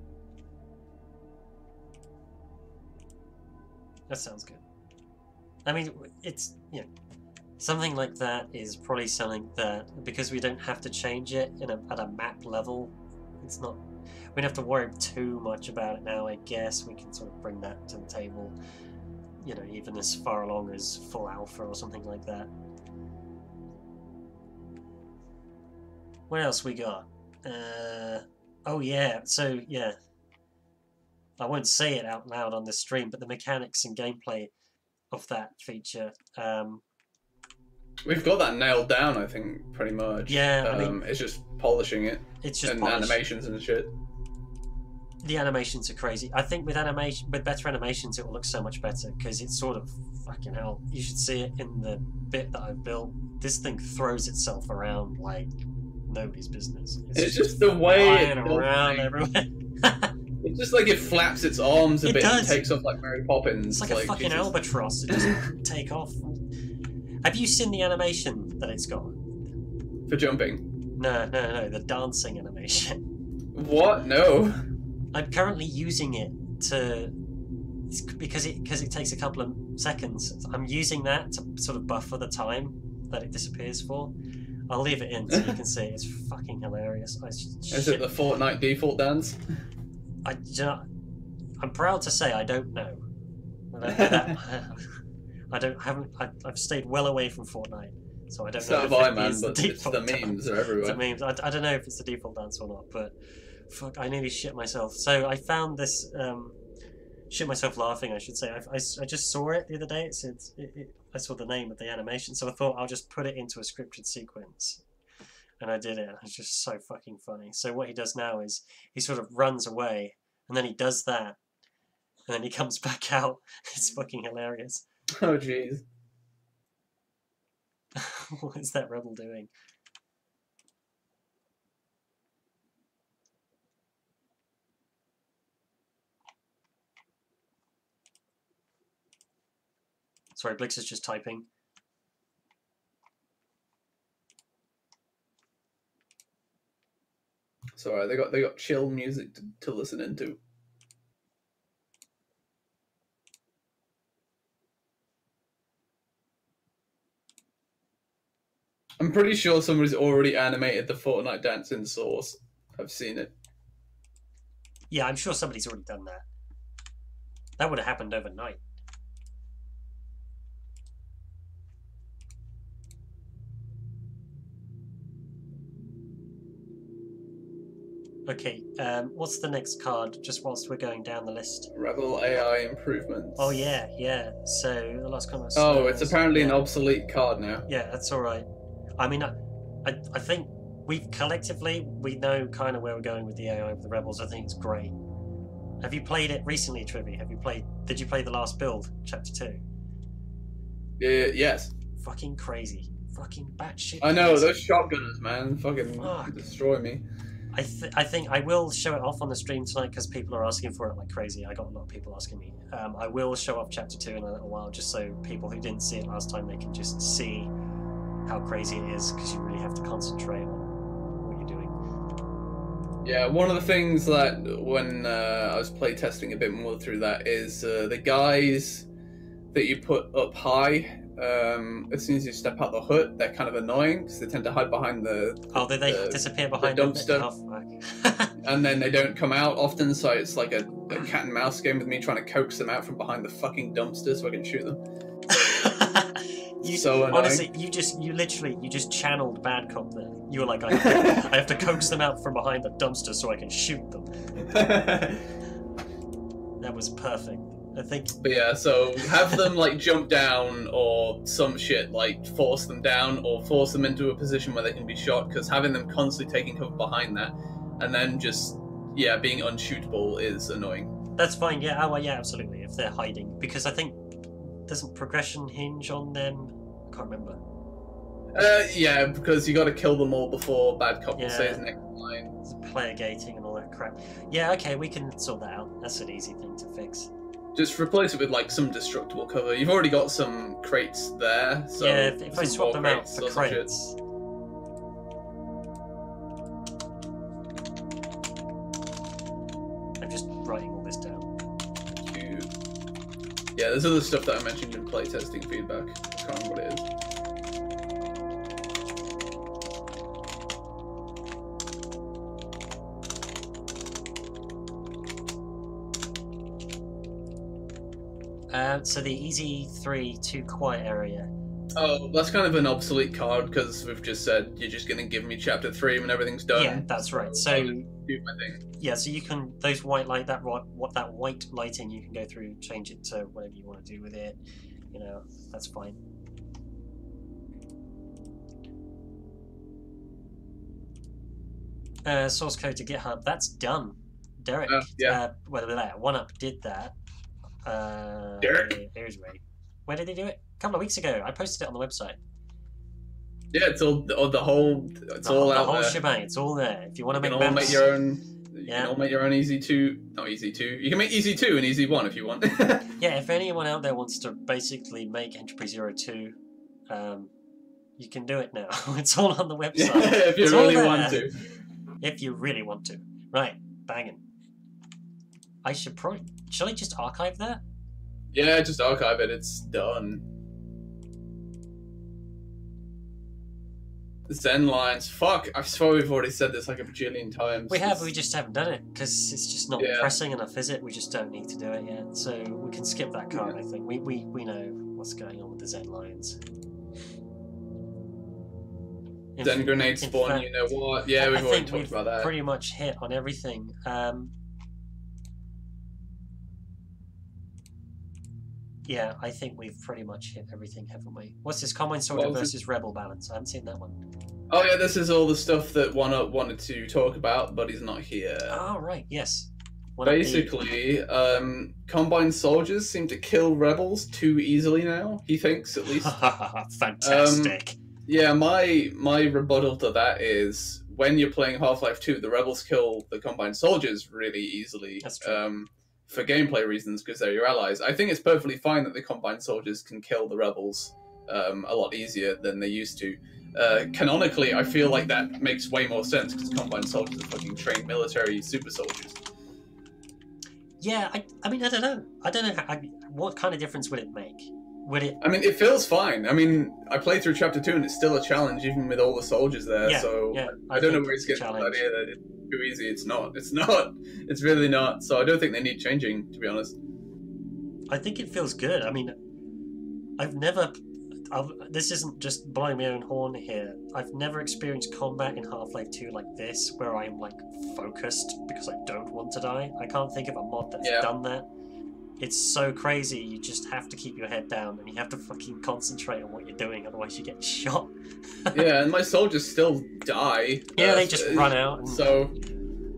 That sounds good. I mean, it's, you know, something like that is probably something that, because we don't have to change it at a map level, it's not, we don't have to worry too much about it now, I guess. We can sort of bring that to the table, you know, even as far along as full alpha or something like that. What else we got? Oh yeah, so yeah. I won't say it out loud on the stream, but the mechanics and gameplay of that feature. We've got that nailed down, I think, pretty much. Yeah, I mean, it's just polishing it. It's just and polish. Animations and shit. The animations are crazy. I think with better animations, it will look so much better because it's sort of fucking hell. You should see it in the bit that I've built. This thing throws itself around like nobody's business. It's just the way it around everywhere. It's just like it flaps its arms a bit does. and takes off like Mary Poppins. It's like a fucking Jesus. albatross. It doesn't take off. Have you seen the animation that it's got? For jumping? No, the dancing animation. What? No. I'm currently using it to, because it takes a couple of seconds. I'm using that to sort of buffer the time that it disappears for. I'll leave it in so you can see it. It's fucking hilarious. Is it the Fortnite default dance? I'm proud to say I don't know. I've stayed well away from Fortnite, so I don't know. So have I, man, but it's the memes are everywhere. The memes. I don't know if it's the default dance or not, but fuck, I nearly shit myself. So I found this, shit myself laughing, I should say. I just saw it the other day. I saw the name of the animation, so I thought I'll just put it into a scripted sequence. And I did it. It's just so fucking funny. So what he does now is he sort of runs away, and then he does that, and then he comes back out. It's fucking hilarious. Oh, jeez. What is that rebel doing? Sorry, Blix is just typing. Sorry, they got chill music to listen into. I'm pretty sure somebody's already animated the Fortnite dance in Source. I've seen it. Yeah, I'm sure somebody's already done that. That would have happened overnight. Okay, what's the next card, just whilst we're going down the list? Rebel AI improvements. Oh, yeah. So, the last comment. Oh, it's apparently an obsolete card now. Yeah, that's alright. I mean, I think we know kind of where we're going with the AI of the Rebels. I think it's great. Have you played it recently, Trivy? Did you play the last build, Chapter 2? Yes. Fucking crazy. Fucking batshit. I know, those shotgunners, man. Fucking destroy me. I think I will show it off on the stream tonight because people are asking for it like crazy. I got a lot of people asking me. I will show off Chapter 2 in a little while just so people who didn't see it last time, they can just see how crazy it is, because you really have to concentrate on what you're doing. Yeah, one of the things that when I was playtesting a bit more through that is the guys that you put up high, as soon as you step out the hut, they're kind of annoying because they tend to hide behind the disappear behind the dumpster. Oh, and then they don't come out often, so it's like a cat and mouse game with me trying to coax them out from behind the fucking dumpster so I can shoot them. So annoying. Honestly, you literally channeled Bad Cop there. You were like, I have to coax them out from behind the dumpster so I can shoot them. That was perfect. I think. But yeah, so have them like jump down or some shit, like force them down or force them into a position where they can be shot, because having them constantly taking cover behind that and then just, yeah, being unshootable is annoying. That's fine, yeah. Oh, well, yeah, absolutely. If they're hiding. Because I think, doesn't progression hinge on them? I can't remember. Yeah, because you got to kill them all before Bad Cop will say his next line. It's player gating and all that crap. Yeah, okay, we can sort that out. That's an easy thing to fix. Just replace it with like some destructible cover. You've already got some crates there, so yeah. If I swap them out for crates. I'm just writing all this down. Yeah, there's other stuff that I mentioned in playtesting feedback. I can't remember what it is. So the easy 3 too quiet area. Oh, that's kind of an obsolete card because we've just said you're just going to give me chapter 3 when everything's done. Yeah, that's right. So do my thing. Yeah, so you can those white light that white lighting you can go through, change it to whatever you want to do with it. You know, that's fine. Source code to GitHub. That's done. Derek. Yeah. One Up did that. Derek. Here's Ray. Where did he do it? A couple of weeks ago. I posted it on the website. Yeah, it's all the whole. It's all out there. The whole shebang. It's all there. If you want to make maps, make your own. You can all make your own easy 2. Not easy 2. You can make easy 2 and easy 1 if you want. Yeah, if anyone out there wants to basically make Entropy 02, you can do it now. It's all on the website. If you really want to. If you really want to. Right, banging. I should probably... Shall I just archive that? Yeah, just archive it. It's done. Zen lines. Fuck, I swear we've already said this like a bajillion times. We have, we just haven't done it because it's just not pressing enough, is it? We just don't need to do it yet. So we can skip that card, I think. We know what's going on with the Zen lines. Zen grenade spawn, fact, you know what? Yeah, we've already talked about that. Pretty much hit on everything. Yeah, I think we've pretty much hit everything, haven't we? What's this Combine Soldier versus Rebel balance? I haven't seen that one. Oh yeah, this is all the stuff that One Up wanted to talk about, but he's not here. Oh right, yes. Basically, Combine Soldiers seem to kill Rebels too easily now. He thinks, at least. Fantastic. Yeah, my rebuttal to that is when you're playing Half-Life 2, the Rebels kill the Combine Soldiers really easily. That's true. For gameplay reasons, because they're your allies. I think it's perfectly fine that the Combine Soldiers can kill the Rebels a lot easier than they used to. Canonically, I feel like that makes way more sense, because Combine Soldiers are fucking trained military super soldiers. Yeah, I mean, I don't know. What kind of difference would it make? Would it? I mean, it feels fine. I mean, I played through Chapter 2 and it's still a challenge, even with all the soldiers there, so I don't know where he's getting the idea that it's too easy. It's not. It's not. It's really not. So I don't think they need changing, to be honest. I think it feels good. I mean, this isn't just blowing my own horn here. I've never experienced combat in Half-Life 2 like this, where I'm like focused because I don't want to die. I can't think of a mod that's done that. It's so crazy. You just have to keep your head down and you have to fucking concentrate on what you're doing, otherwise you get shot. Yeah, and my soldiers still die. Yeah, they just run out. And... So,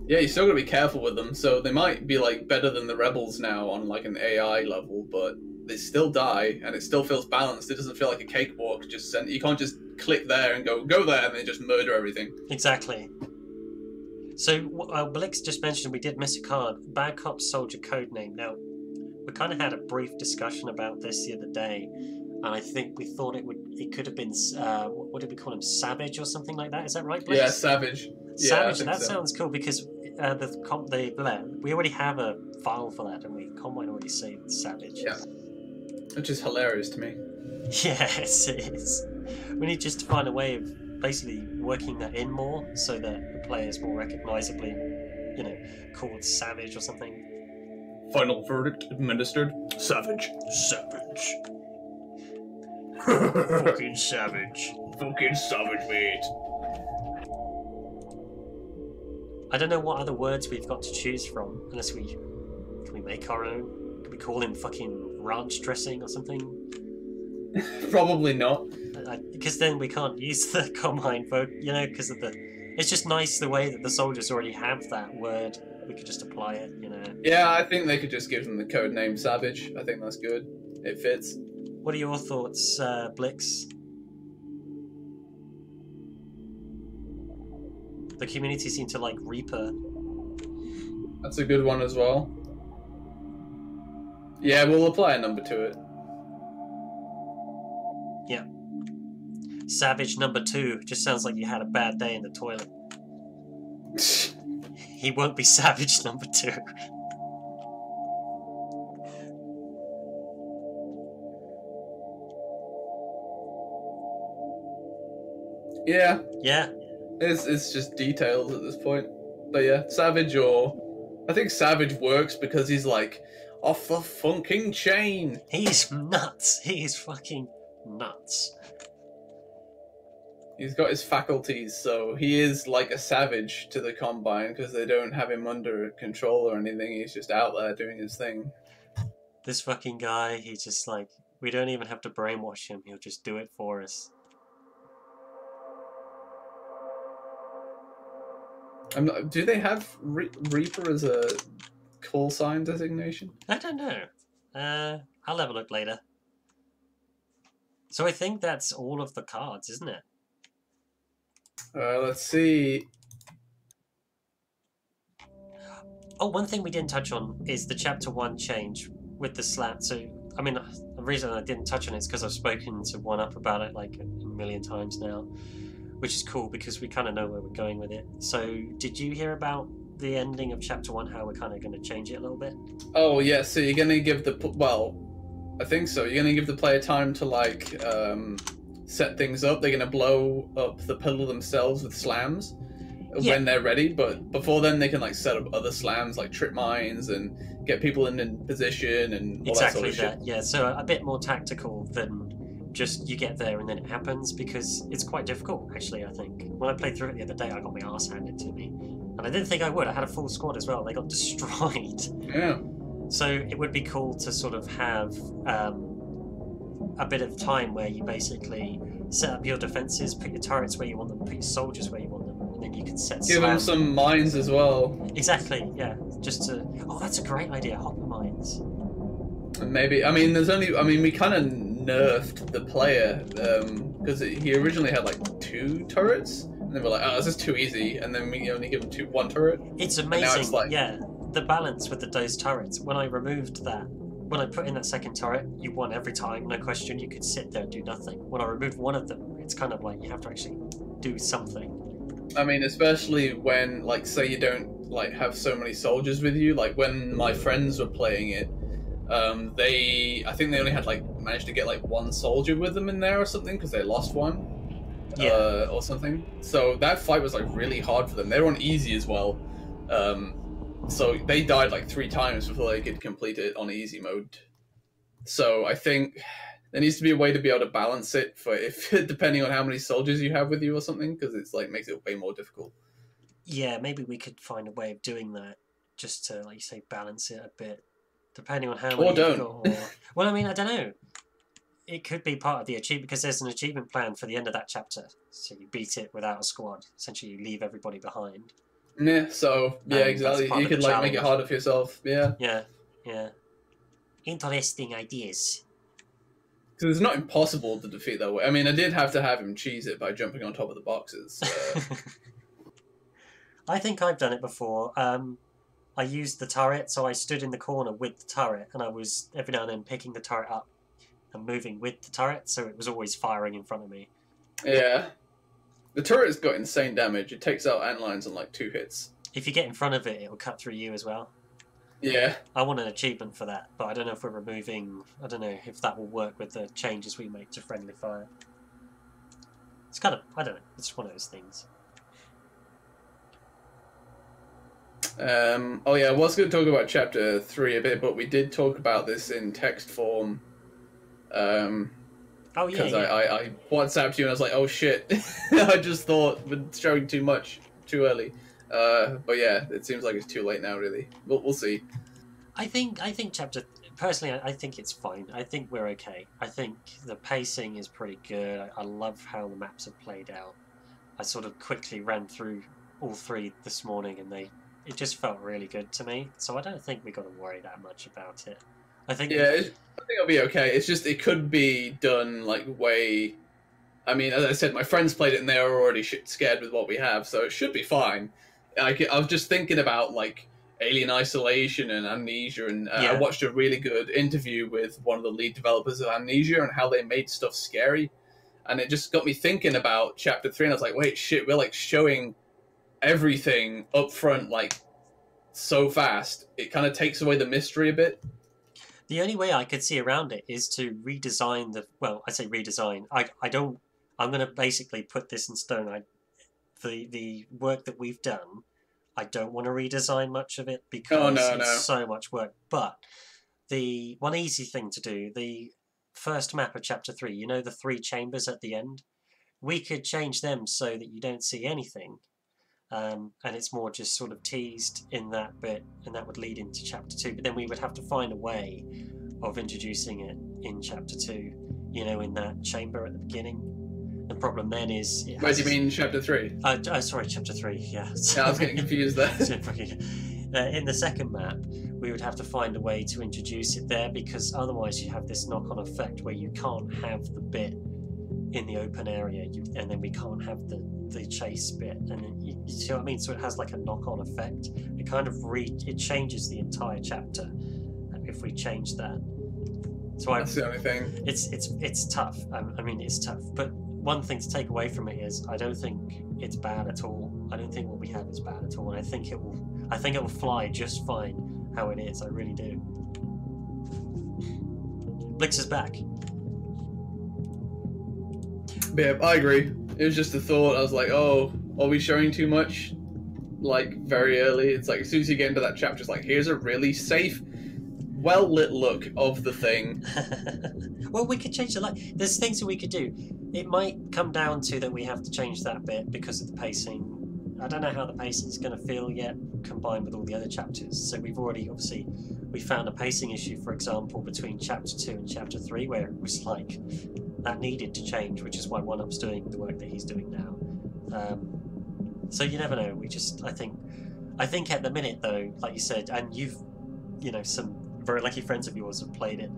yeah, you still gotta be careful with them. So they might be like better than the Rebels now on like an AI level, but they still die, and it still feels balanced. It doesn't feel like a cakewalk. You can't just click there and go there, and they just murder everything. Exactly. So Blix just mentioned we did miss a card. Bad Cop Soldier codename. Now, we kind of had a brief discussion about this the other day, and I think we thought it could have been what did we call him, Savage or something like that? Is that right, Blix? Yeah, Savage. Savage. That sounds cool because we already have a file for that, and Combine already saved Savage. Yeah, which is hilarious to me. Yes, it is. We need just to find a way of basically working that in more so that the player is more recognisably, called Savage or something. Final verdict administered. Savage. Savage. Fucking savage. Fucking savage, mate. I don't know what other words we've got to choose from, unless can we make our own? Can we call him fucking ranch dressing or something? Probably not. Because then we can't use the combine vote, you know, because of the... It's just nice the way that the soldiers already have that word. We could just apply it, you know. Yeah, I think they could just give them the code name Savage. I think that's good. It fits. What are your thoughts, Blix? The community seem to like Reaper. That's a good one as well. Yeah, we'll apply a number to it. Yeah. Savage number 2 just sounds like you had a bad day in the toilet. He won't be Savage number 2. Yeah. Yeah. It's just details at this point. But yeah, Savage I think Savage works because he's like, off the funking chain. He's nuts. He is fucking nuts. He's got his faculties, so he is like a savage to the Combine because they don't have him under control or anything. He's just out there doing his thing. This fucking guy, he's just like, we don't even have to brainwash him. He'll just do it for us. Do they have Reaper as a call sign designation? I don't know. I'll have a look later. So I think that's all of the cards, isn't it? Let's see. Oh, one thing we didn't touch on is the Chapter 1 change with the slat. So, I mean, the reason I didn't touch on it is because I've spoken to 1UP about it like a million times now, which is cool because we kind of know where we're going with it. So, did you hear about the ending of Chapter 1, how we're kind of going to change it a little bit? Oh, yeah, so you're going to give I think so. You're going to give the player time to, like, set things up. They're going to blow up the pillar themselves with slams when they're ready, but before then they can, like, set up other slams, like trip mines, and get people in position and all exactly that sort of shit. Yeah, so a bit more tactical than just you get there and then it happens, because it's quite difficult, actually, I think. When I played through it the other day, I got my ass handed to me. And I didn't think I would. I had a full squad as well. They got destroyed. Yeah. So it would be cool to sort of have a bit of time where you basically set up your defenses, put your turrets where you want them, put your soldiers where you want them, and then you can set Give them some mines as well. Exactly, yeah. Just to... Oh, that's a great idea, hopper mines. And maybe, we kind of nerfed the player, because he originally had like 2 turrets, and then we're like, oh, this is too easy, and then we only give him 1 turret. It's amazing, it's like... yeah. The balance with those turrets, when I removed that, when I put in that second turret, you won every time, no question. You could sit there and do nothing. When I removed one of them, it's kind of like you have to actually do something. I mean, especially when, like, say you don't, like, have so many soldiers with you. Like, when my friends were playing it, I think they only had, like, managed to get, like, 1 soldier with them in there or something, because they lost one. Yeah. Or something. So that fight was, like, really hard for them. They were on easy as well. So they died like 3 times before they could complete it on easy mode. So I think there needs to be a way to be able to balance it for depending on how many soldiers you have with you or something, because it's like makes it way more difficult. Yeah, maybe we could find a way of doing that, just to, like you say, balance it a bit, depending on how many. Or don't. Well, I mean, I don't know. It could be part of the achievement, because there's an achievement plan for the end of that chapter. So you beat it without a squad. Essentially, you leave everybody behind. Yeah, so, yeah, exactly. You could, like, make it harder for yourself, yeah. Yeah. Interesting ideas. Because it's not impossible to defeat that way. I mean, I did have to have him cheese it by jumping on top of the boxes. I think I've done it before. I used the turret, so I stood in the corner with the turret, and I was, every now and then, picking the turret up and moving with the turret, so it was always firing in front of me. Yeah. The turret's got insane damage. It takes out antlines in like 2 hits. If you get in front of it, it will cut through you as well. Yeah. I want an achievement for that, but I don't know if we're removing... I don't know if that will work with the changes we make to friendly fire. It's kind of... I don't know. It's one of those things. Oh yeah, I was going to talk about Chapter 3 a bit, but we did talk about this in text form. Oh yeah, because yeah. I WhatsApped you and I was like, oh shit, I just thought we're showing too much too early. But yeah, it seems like it's too late now. Really, we'll see. I think chapter personally, I think it's fine. I think we're okay. I think the pacing is pretty good. I love how the maps have played out. I sort of quickly ran through all three this morning, and it just felt really good to me. So I don't think we got to worry that much about it. I think Yeah, I think it'll be okay. It's just it could be done like way. I mean, as I said, my friends played it and they were already shit scared with what we have, so it should be fine. I was just thinking about like Alien Isolation and Amnesia, and I yeah, watched a really good interview with one of the lead developers of Amnesia and how they made stuff scary, and it just got me thinking about Chapter 3, and I was like, wait, shit, we're like showing everything up front like so fast. It kind of takes away the mystery a bit. the only way I could see around it is to redesign the. Well, I say redesign. I don't. I'm going to basically put this in stone. The work that we've done, I don't want to redesign much of it Oh because no, it's no. so much work. But the one easy thing to do, the first map of chapter 3, you know, the three chambers at the end, we could change them so that you don't see anything. And it's more just sort of teased in that bit, and that would lead into chapter 2. But then we would have to find a way of introducing it in chapter 2, you know, in that chamber at the beginning. The problem then is it Where has. do you mean Chapter 3? Sorry, chapter 3, yeah. Yeah, I was getting confused there. In the second map, we would have to find a way to introduce it there, because otherwise you have this knock-on effect where you can't have the bit in the open area, and then we can't have the chase bit, and then you see what I mean. So it has like a knock-on effect. It kind of it changes the entire chapter if we change that. So That's the only thing. it's tough. I mean, it's tough. But one thing to take away from it is I don't think it's bad at all. I don't think what we have is bad at all, and I think it will fly just fine how it is. I really do. Blix is back. Yeah, I agree. It was just a thought. I was like, oh, are we showing too much? Like, very early. It's like, as soon as you get into that chapter, it's like, here's a really safe, well-lit look of the thing. Well, we could change the light. There's things that we could do. It might come down to that we have to change that bit because of the pacing. I don't know how the pacing is going to feel yet, combined with all the other chapters. So we've already, obviously, we found a pacing issue, for example, between chapter 2 and chapter 3, where it was like, that needed to change, which is why One Up's doing the work that he's doing now. So you never know. I think at the minute though, like you said, and you know, some very lucky friends of yours have played it.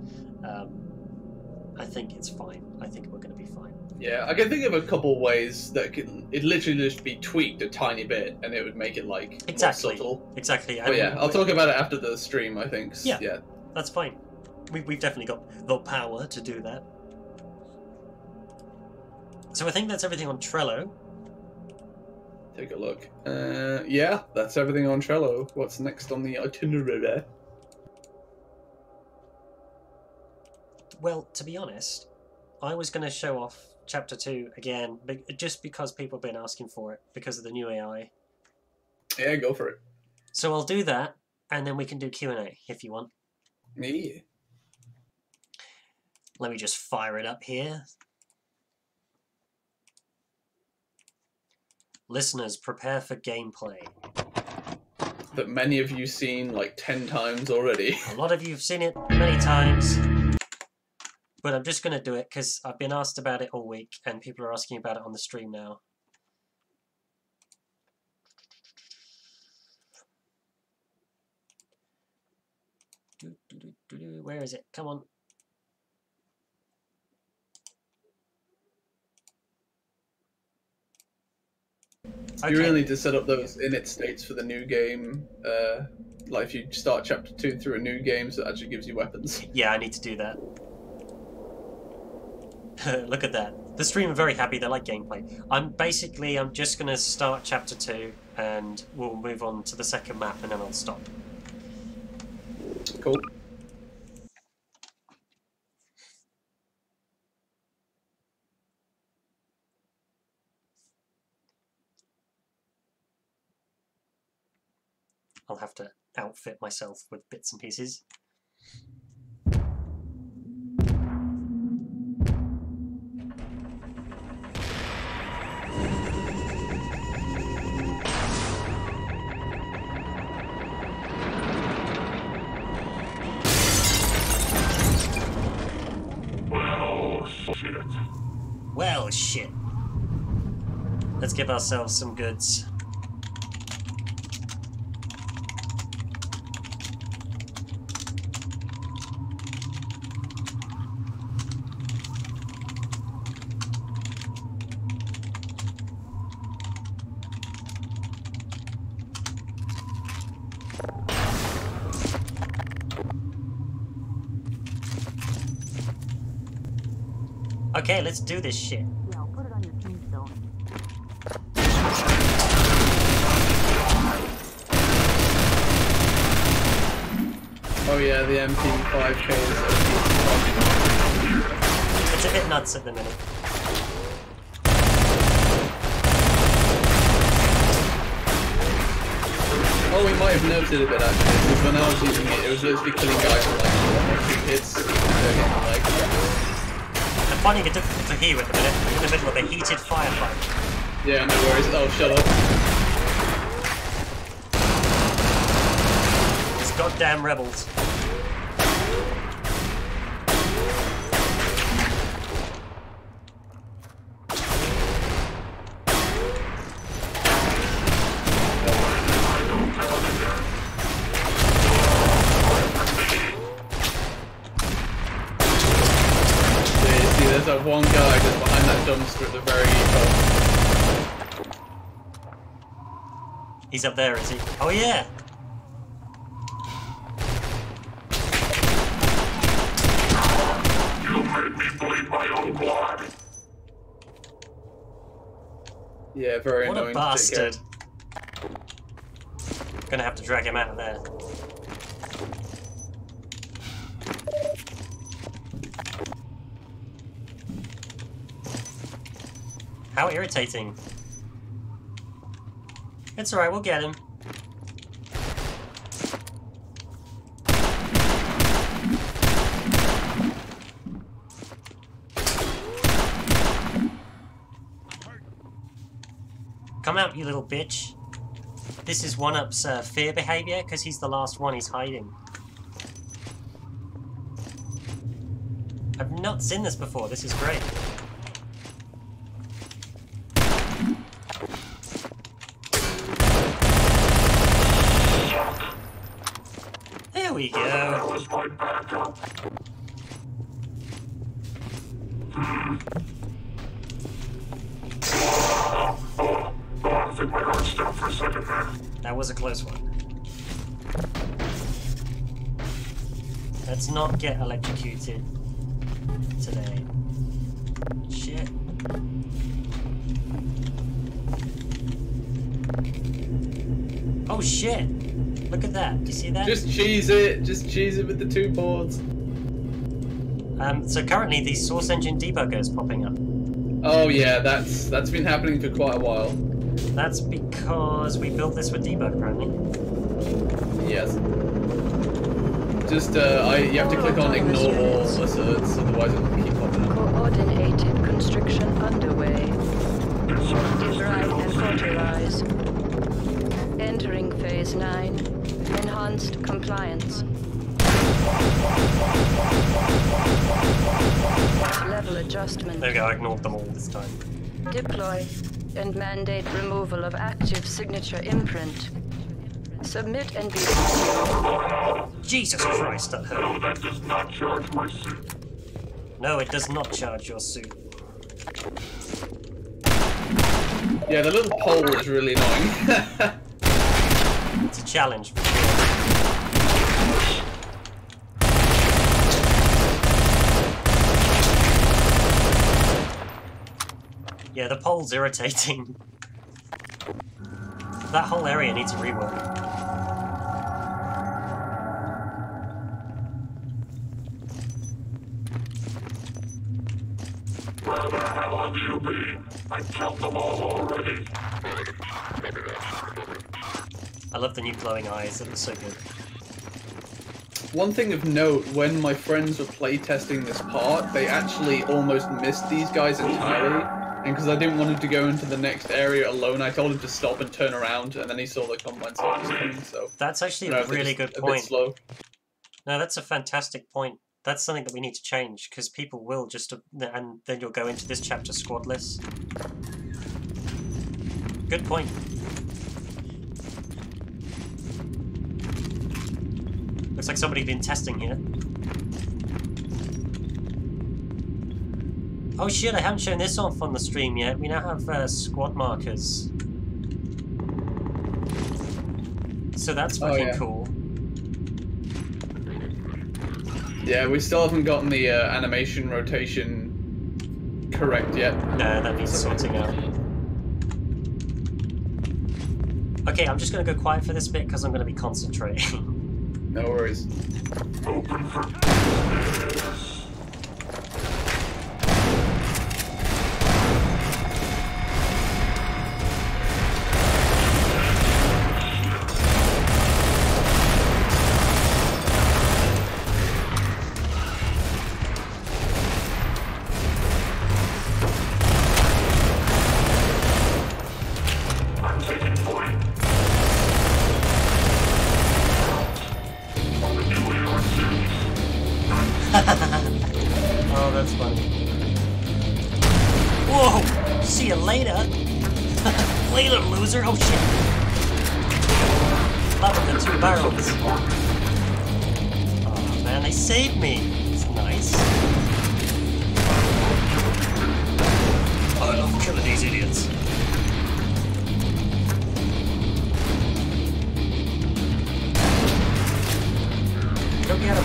I think it's fine. I think we're going to be fine. Yeah, I can think of a couple ways that it literally just be tweaked a tiny bit, and it would make it like Exactly. more subtle. Exactly. But yeah, I'll talk about it after the stream. I think. Yeah. That's fine. We've definitely got the power to do that. So I think that's everything on Trello. Take a look. Yeah, that's everything on Trello. What's next on the itinerary? Well, to be honest, I was going to show off Chapter 2 again, just because people have been asking for it, because of the new AI. Yeah, go for it. So I'll do that, and then we can do Q&A, if you want. Yeah. Let me just fire it up here. Listeners, prepare for gameplay. That many of you seen like 10 times already. A lot of you have seen it many times. But I'm just going to do it because I've been asked about it all week and people are asking about it on the stream now. Where is it? Come on. Okay. You really need to set up those init states for the new game. Like if you start chapter 2 through a new game, so it actually gives you weapons. Yeah, I need to do that. Look at that. The stream are very happy. They like gameplay. I'm just going to start chapter 2 and we'll move on to the second map and then I'll stop. Cool. I'll have to outfit myself with bits and pieces. Oh shit. Let's give ourselves some goods. Okay, let's do this shit. Yeah, I'll put it on your tombstone. Oh yeah, the MP5K is It's a bit nuts at the minute. Oh, we might have nerfed it a bit actually, because when I was using it, it was literally killing guys with like 1 or 2 hits. They're getting like... I'm finding it difficult to hear at the minute. We're in the middle of a heated firefight. Yeah, no worries. Oh, shut up. These goddamn rebels. There's that one guy just behind that dumpster at the very top. He's up there, is he? Oh yeah! You made me bleed my own blood. Yeah, very What annoying. a bastard. Gonna have to drag him out of there. How irritating. It's alright, we'll get him. Come out, you little bitch. This is 1-Up's fear behavior, because he's the last one he's hiding. I've not seen this before, this is great. There we go. That was my backup. I think my heart stopped for a second there. That was a close one. Let's not get electrocuted today. Shit. Oh shit! Look at that. Do you see that? Just cheese it. Just cheese it with the 2 boards. So currently the source engine debugger is popping up. Oh yeah, that's been happening for quite a while. That's because we built this with debug, apparently. Yes. Just you have to click on ignore all asserts, otherwise it will keep popping up. Coordinated constriction underway. Debride and cauterize. Entering phase 9. Enhanced compliance. Level adjustment. There we go, I ignored them all this time. Deploy and mandate removal of active signature imprint. Submit and be secured. Jesus Christ, that hurt. No, that does not charge my suit. No, it does not charge your suit. Yeah, the little pole is really annoying. It's a challenge for sure. Yeah, the pole's irritating. That whole area needs a rework. Where the hell have you been? I killed them all already. I love the new glowing eyes, it looks so good. One thing of note, when my friends were playtesting this part, they actually almost missed these guys entirely. And because I didn't want him to go into the next area alone, I told him to stop and turn around, and then he saw the combine soldiers coming, so... That's actually a really good point. A bit slow. No, that's a fantastic point. That's something that we need to change, because people will just... and then you'll go into this chapter squadless. Good point. Looks like somebody's been testing here. Oh shit, I haven't shown this off on the stream yet. We now have squad markers. So that's fucking cool. Yeah, we still haven't gotten the animation rotation correct yet. No, that needs sorting out. Okay, I'm just going to go quiet for this bit because I'm going to be concentrating. No worries. Open for business. I'm taking point. Oh, that's funny. Whoa! See you later! Later, loser! Oh shit! Loving the 2 barrels. Oh man, they saved me! It's nice. I love killing these idiots. Go get him!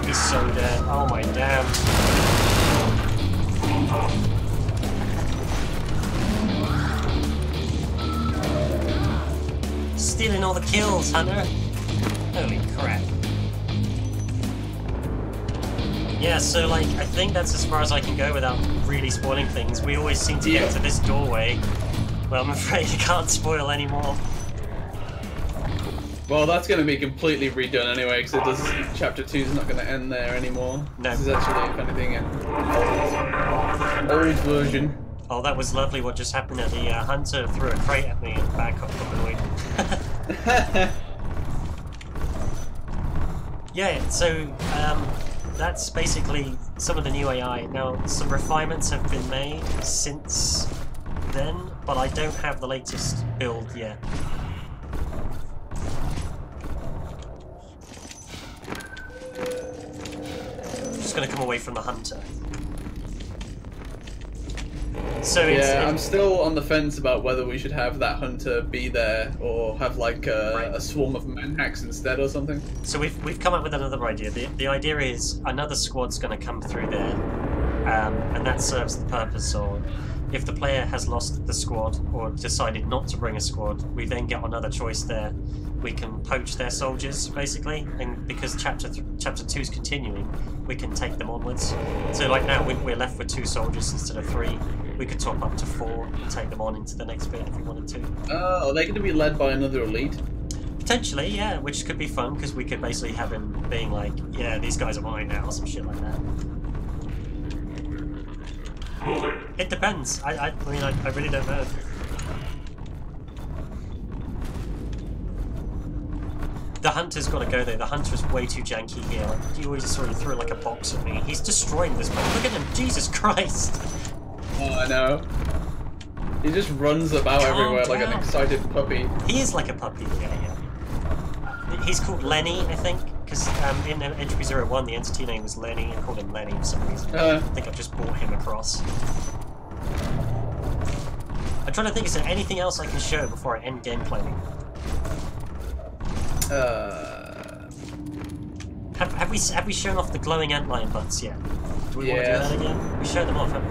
He's so dead. Oh my damn. Stealing all the kills, Hunter. Holy crap. Yeah, so like, I think that's as far as I can go without really spoiling things. We always seem to get to this doorway. Well, I'm afraid I can't spoil anymore. Well, that's going to be completely redone anyway, because it does. Chapter 2 is not going to end there anymore. No. This is actually, if anything, an old version. Oh, that was lovely what just happened there. The hunter threw a crate at me and back up annoyed. Yeah, so that's basically some of the new AI. Now, some refinements have been made since then, but I don't have the latest build yet. Going to come away from the hunter. So I'm still on the fence about whether we should have that hunter be there or have like a swarm of manhacks instead or something. So we've come up with another idea. The idea is another squad's going to come through there, and that serves the purpose of if the player has lost the squad or decided not to bring a squad, we then get another choice there. We can poach their soldiers, basically, and because chapter 2 is continuing, we can take them onwards. So like now, we're left with 2 soldiers instead of 3. We could top up to 4 and take them on into the next bit if we wanted to. Are they going to be led by another elite? Potentially, yeah, which could be fun, because we could basically have him being like, yeah, these guys are mine now, or some shit like that. It depends. I mean, I really don't know. The hunter's got to go though. The hunter's way too janky here. Like, he always sort of threw like a box at me. He's destroying this man. Look at him, Jesus Christ! Oh, I know. He just runs about everywhere like an excited puppy. He is like a puppy. Yeah. He's called Lenny, I think, because in Entropy 01 the entity name was Lenny. I called him Lenny for some reason. I think I've just brought him across. I'm trying to think, is there anything else I can show before I end gameplay? Have we shown off the glowing antlion butts yet? Do we want to do that again? We showed them off, haven't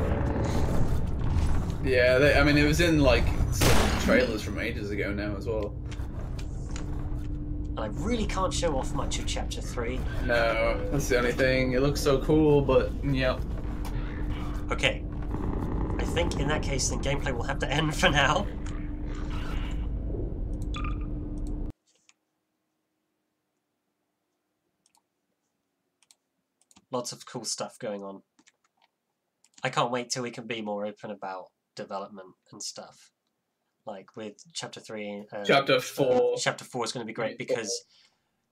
we? Yeah, I mean it was in like some trailers from ages ago now as well. And I really can't show off much of Chapter 3. No, that's the only thing. It looks so cool, but yeah. Okay. I think in that case, then gameplay will have to end for now. Lots of cool stuff going on. I can't wait till we can be more open about development and stuff. Like with Chapter 3. Chapter 4. Chapter 4 is going to be great because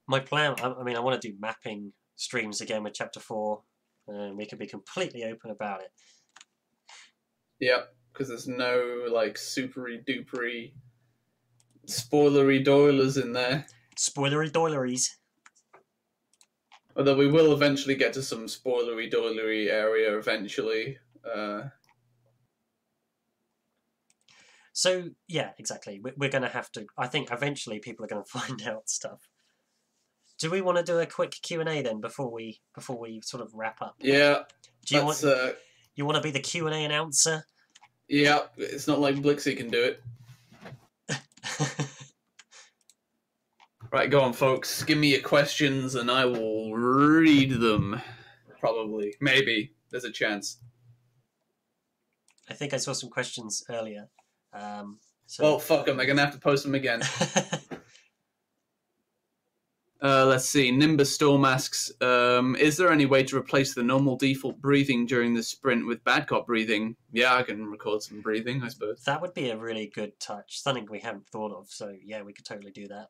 my plan, I mean, I want to do mapping streams again with Chapter 4, and we can be completely open about it. Yep, because there's no, like, supery-dupery, spoilery-doilers in there. Spoilery doileries. Although we will eventually get to some spoilery-doilery area eventually. So, yeah, exactly. We're going to have to... I think eventually people are going to find out stuff. Do we want to do a quick Q&A then before we sort of wrap up? Yeah. Do you want to be the Q&A announcer? Yeah, it's not like Blixie can do it. Right, go on, folks. Give me your questions and I will read them. Probably. Maybe. There's a chance. I think I saw some questions earlier. Well, fuck them. They're going to have to post them again. Let's see. Nimbus Storm asks, is there any way to replace the normal default breathing during the sprint with bad cop breathing? Yeah, I can record some breathing, I suppose. That would be a really good touch. Something we haven't thought of. So, yeah, we could totally do that.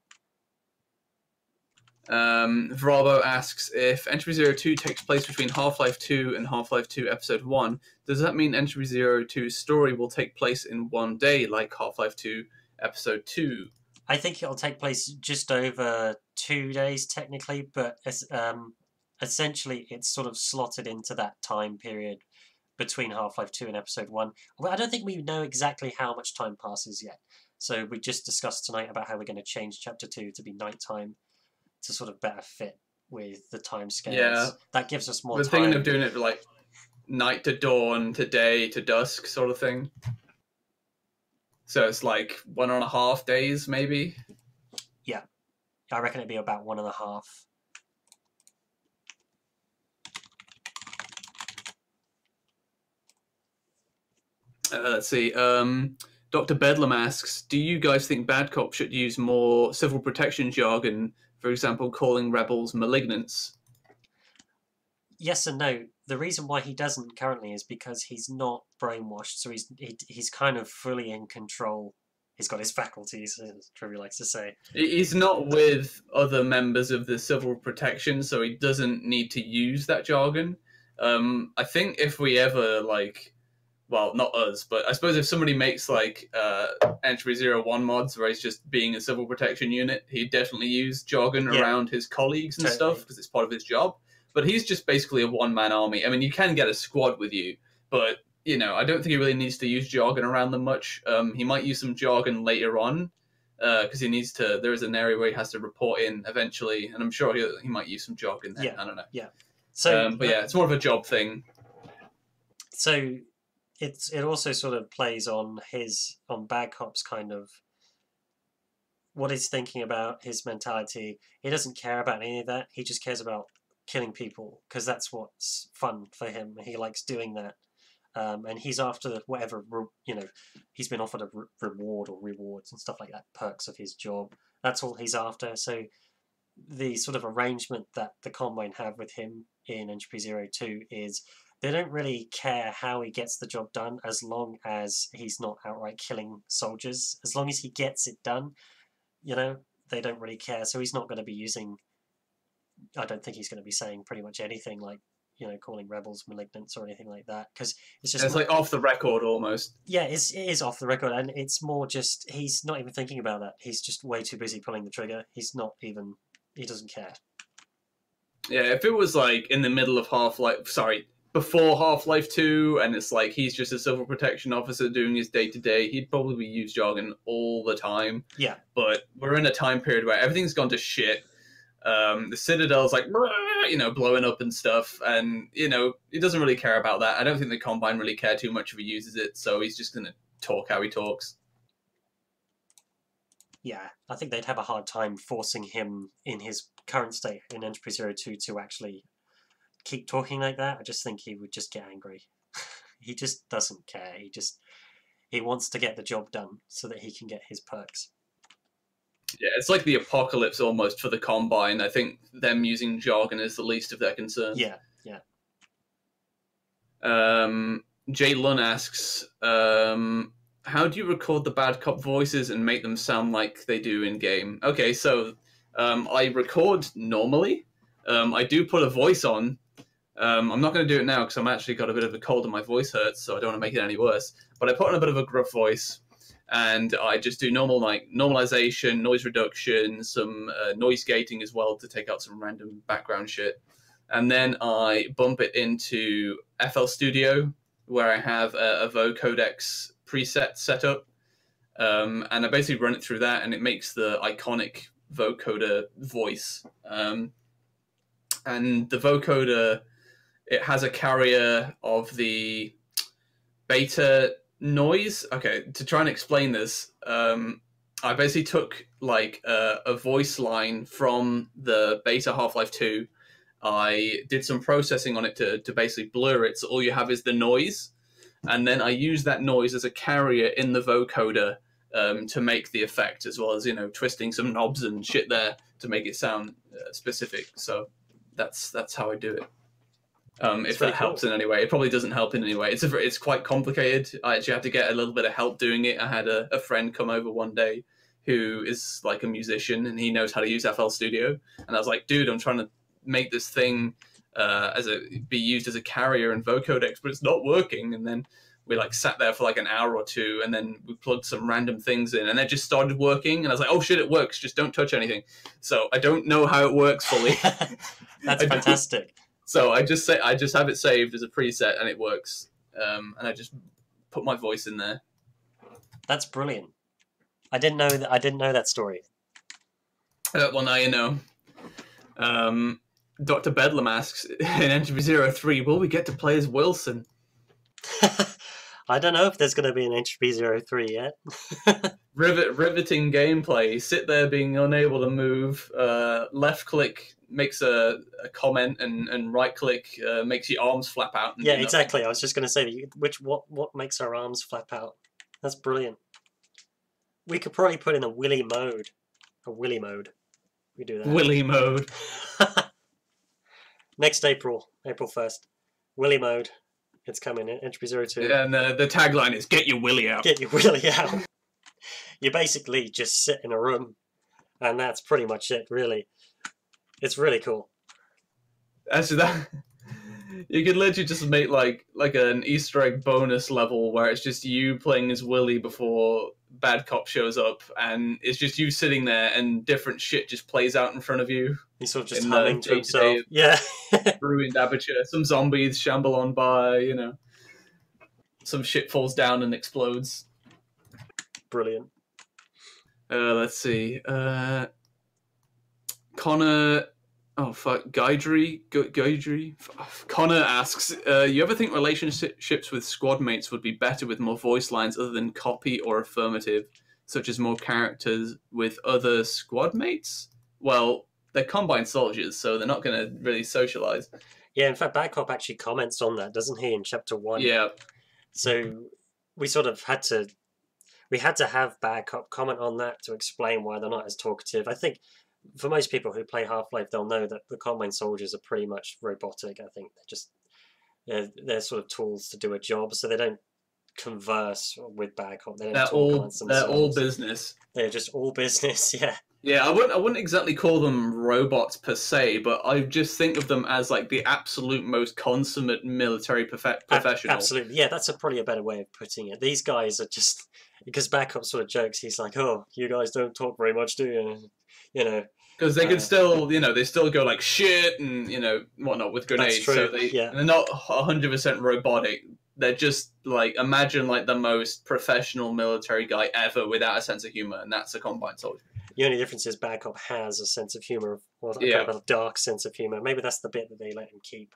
Vrabo asks, if Entropy Zero 2 takes place between Half-Life 2 and Half-Life 2 Episode 1, does that mean Entropy Zero 2's story will take place in one day, like Half-Life 2 Episode 2? I think it'll take place just over 2 days, technically, but essentially it's sort of slotted into that time period between Half-Life 2 and Episode 1. Well, I don't think we know exactly how much time passes yet. So we just discussed tonight about how we're going to change Chapter 2 to be nighttime to sort of better fit with the time scales. Yeah. That gives us more We're time. thinking of doing it like night to dawn, to day to dusk sort of thing. So it's like 1.5 days, maybe? Yeah. I reckon it'd be about 1.5. Let's see. Dr. Bedlam asks, do you guys think Bad Cop should use more civil protection jargon, for example, calling rebels malignants? Yes and no. The reason why he doesn't currently is because he's not brainwashed, so he's kind of fully in control. He's got his faculties, as Trivia likes to say. He's not with other members of the civil protection, so he doesn't need to use that jargon. I think if we ever, like... Well, not us, but I suppose if somebody makes, like, Entropy 01 mods where he's just being a civil protection unit, he'd definitely use jargon around his colleagues and stuff, because it's part of his job. But he's just basically a one-man army. I mean, you can get a squad with you, but, you know, I don't think he really needs to use jargon around them much. He might use some jargon later on, because he needs to... There is an area where he has to report in eventually, and I'm sure he might use some jargon there. Yeah, I don't know. Yeah. So, but yeah, it's more of a job thing. So... It also sort of plays on Bad Cop's kind of what he's thinking about, his mentality. He doesn't care about any of that. He just cares about killing people because that's what's fun for him. He likes doing that, and he's after whatever he's been offered a reward or rewards and stuff like that, perks of his job. That's all he's after. So the sort of arrangement that the Combine have with him in Entropy 02 is. They don't really care how he gets the job done as long as he's not outright killing soldiers. As long as he gets it done, they don't really care. So he's not going to be using... I don't think he's going to be saying pretty much anything like, calling rebels malignants or anything like that. Because it's just... It's like off the record almost. Yeah, it is off the record. And it's more just... He's not even thinking about that. He's just way too busy pulling the trigger. He's not even... He doesn't care. Yeah, if it was like in the middle of before Half-Life 2, and it's like he's just a civil protection officer doing his day-to-day, he'd probably use jargon all the time. Yeah. But we're in a time period where everything's gone to shit. The Citadel's like, blowing up and stuff, and, he doesn't really care about that. I don't think the Combine really care too much if he uses it, so he's just going to talk how he talks. Yeah, I think they'd have a hard time forcing him in his current state in Entropy 02 to actually keep talking like that. I just think he would just get angry. He just doesn't care. He wants to get the job done so that he can get his perks. Yeah, it's like the apocalypse almost for the Combine. I think them using jargon is the least of their concerns. Yeah, yeah. Jay Lunn asks, how do you record the bad cop voices and make them sound like they do in game? Okay, so I record normally. I do put a voice on. I'm not going to do it now because I'm actually got a bit of a cold and my voice hurts, so I don't want to make it any worse. But I put on a bit of a gruff voice, and I just do normal like normalization, noise reduction, some noise gating as well to take out some random background shit. And then I bump it into FL Studio, where I have a vocodex preset set up. And I basically run it through that, and it makes the iconic vocoder voice. And the vocoder, it has a carrier of the beta noise. Okay, to try and explain this, I basically took like a voice line from the beta Half-Life 2. I did some processing on it to basically blur it, so all you have is the noise. And then I use that noise as a carrier in the vocoder to make the effect, as well as, twisting some knobs and shit there to make it sound specific. So that's how I do it. If that helps in any way. It probably doesn't help in any way. It's quite complicated. I actually had to get a little bit of help doing it. I had a friend come over one day who is like a musician, and he knows how to use FL Studio. And I was like, dude, I'm trying to make this thing be used as a carrier in vocodex, but it's not working. And then we like sat there for like an hour or two, and then we plugged some random things in, and it just started working. And I was like, oh shit, it works. Just don't touch anything. So I don't know how it works fully. That's fantastic. So I just have it saved as a preset, and it works. And I just put my voice in there. That's brilliant. I didn't know that story. Well, now you know. Dr. Bedlam asks, in Entropy 03, will we get to play as Wilson? I don't know if there's going to be an Entropy 03 yet. Riveting gameplay. Sit there being unable to move. Left click makes a comment, and right click makes your arms flap out. Yeah, exactly. I was just going to say, what makes our arms flap out? That's brilliant. We could probably put in a Willy mode. We do that. Willy mode. Next April 1st. Willy mode. It's coming in Entropy 02. And the tagline is, get your Willy out. Get your Willy out. You basically just sit in a room, and that's pretty much it, really. It's really cool. Actually, that you could literally just make like an Easter egg bonus level where it's just you playing as Willy before Bad Cop shows up, and it's just you sitting there, and different shit just plays out in front of you. He's sort of just humming to himself. Yeah. Ruined aperture. Some zombies shamble on by, Some shit falls down and explodes. Brilliant. Let's see. Connor... Oh, fuck. Guidry? Connor asks, you ever think relationships with squad mates would be better with more voice lines other than copy or affirmative, such as more characters with other squad mates? Well, they're Combine soldiers, so they're not going to really socialize. Yeah, in fact, Bad Cop actually comments on that, doesn't he, in Chapter 1? Yeah. So we sort of had to have Bad Cop comment on that to explain why they're not as talkative. I think for most people who play Half-Life, they'll know that the Combine soldiers are pretty much robotic. I think they're sort of tools to do a job, so they don't converse with Bad Cop. They're all business. They're just all business, yeah. Yeah, I wouldn't exactly call them robots per se, but I just think of them as like the absolute most consummate military professional. Absolutely, yeah, that's probably a better way of putting it. These guys are just, because Bad Cop sort of jokes, he's like, oh, you guys don't talk very much, do you? Because they can still, they still go like shit and, whatnot with grenades. That's true. So they're not 100% robotic. They're just like, imagine like the most professional military guy ever without a sense of humor, and that's a Combine soldier. The only difference is Bad Cop has a sense of humor, a dark sense of humor. Maybe that's the bit that they let him keep.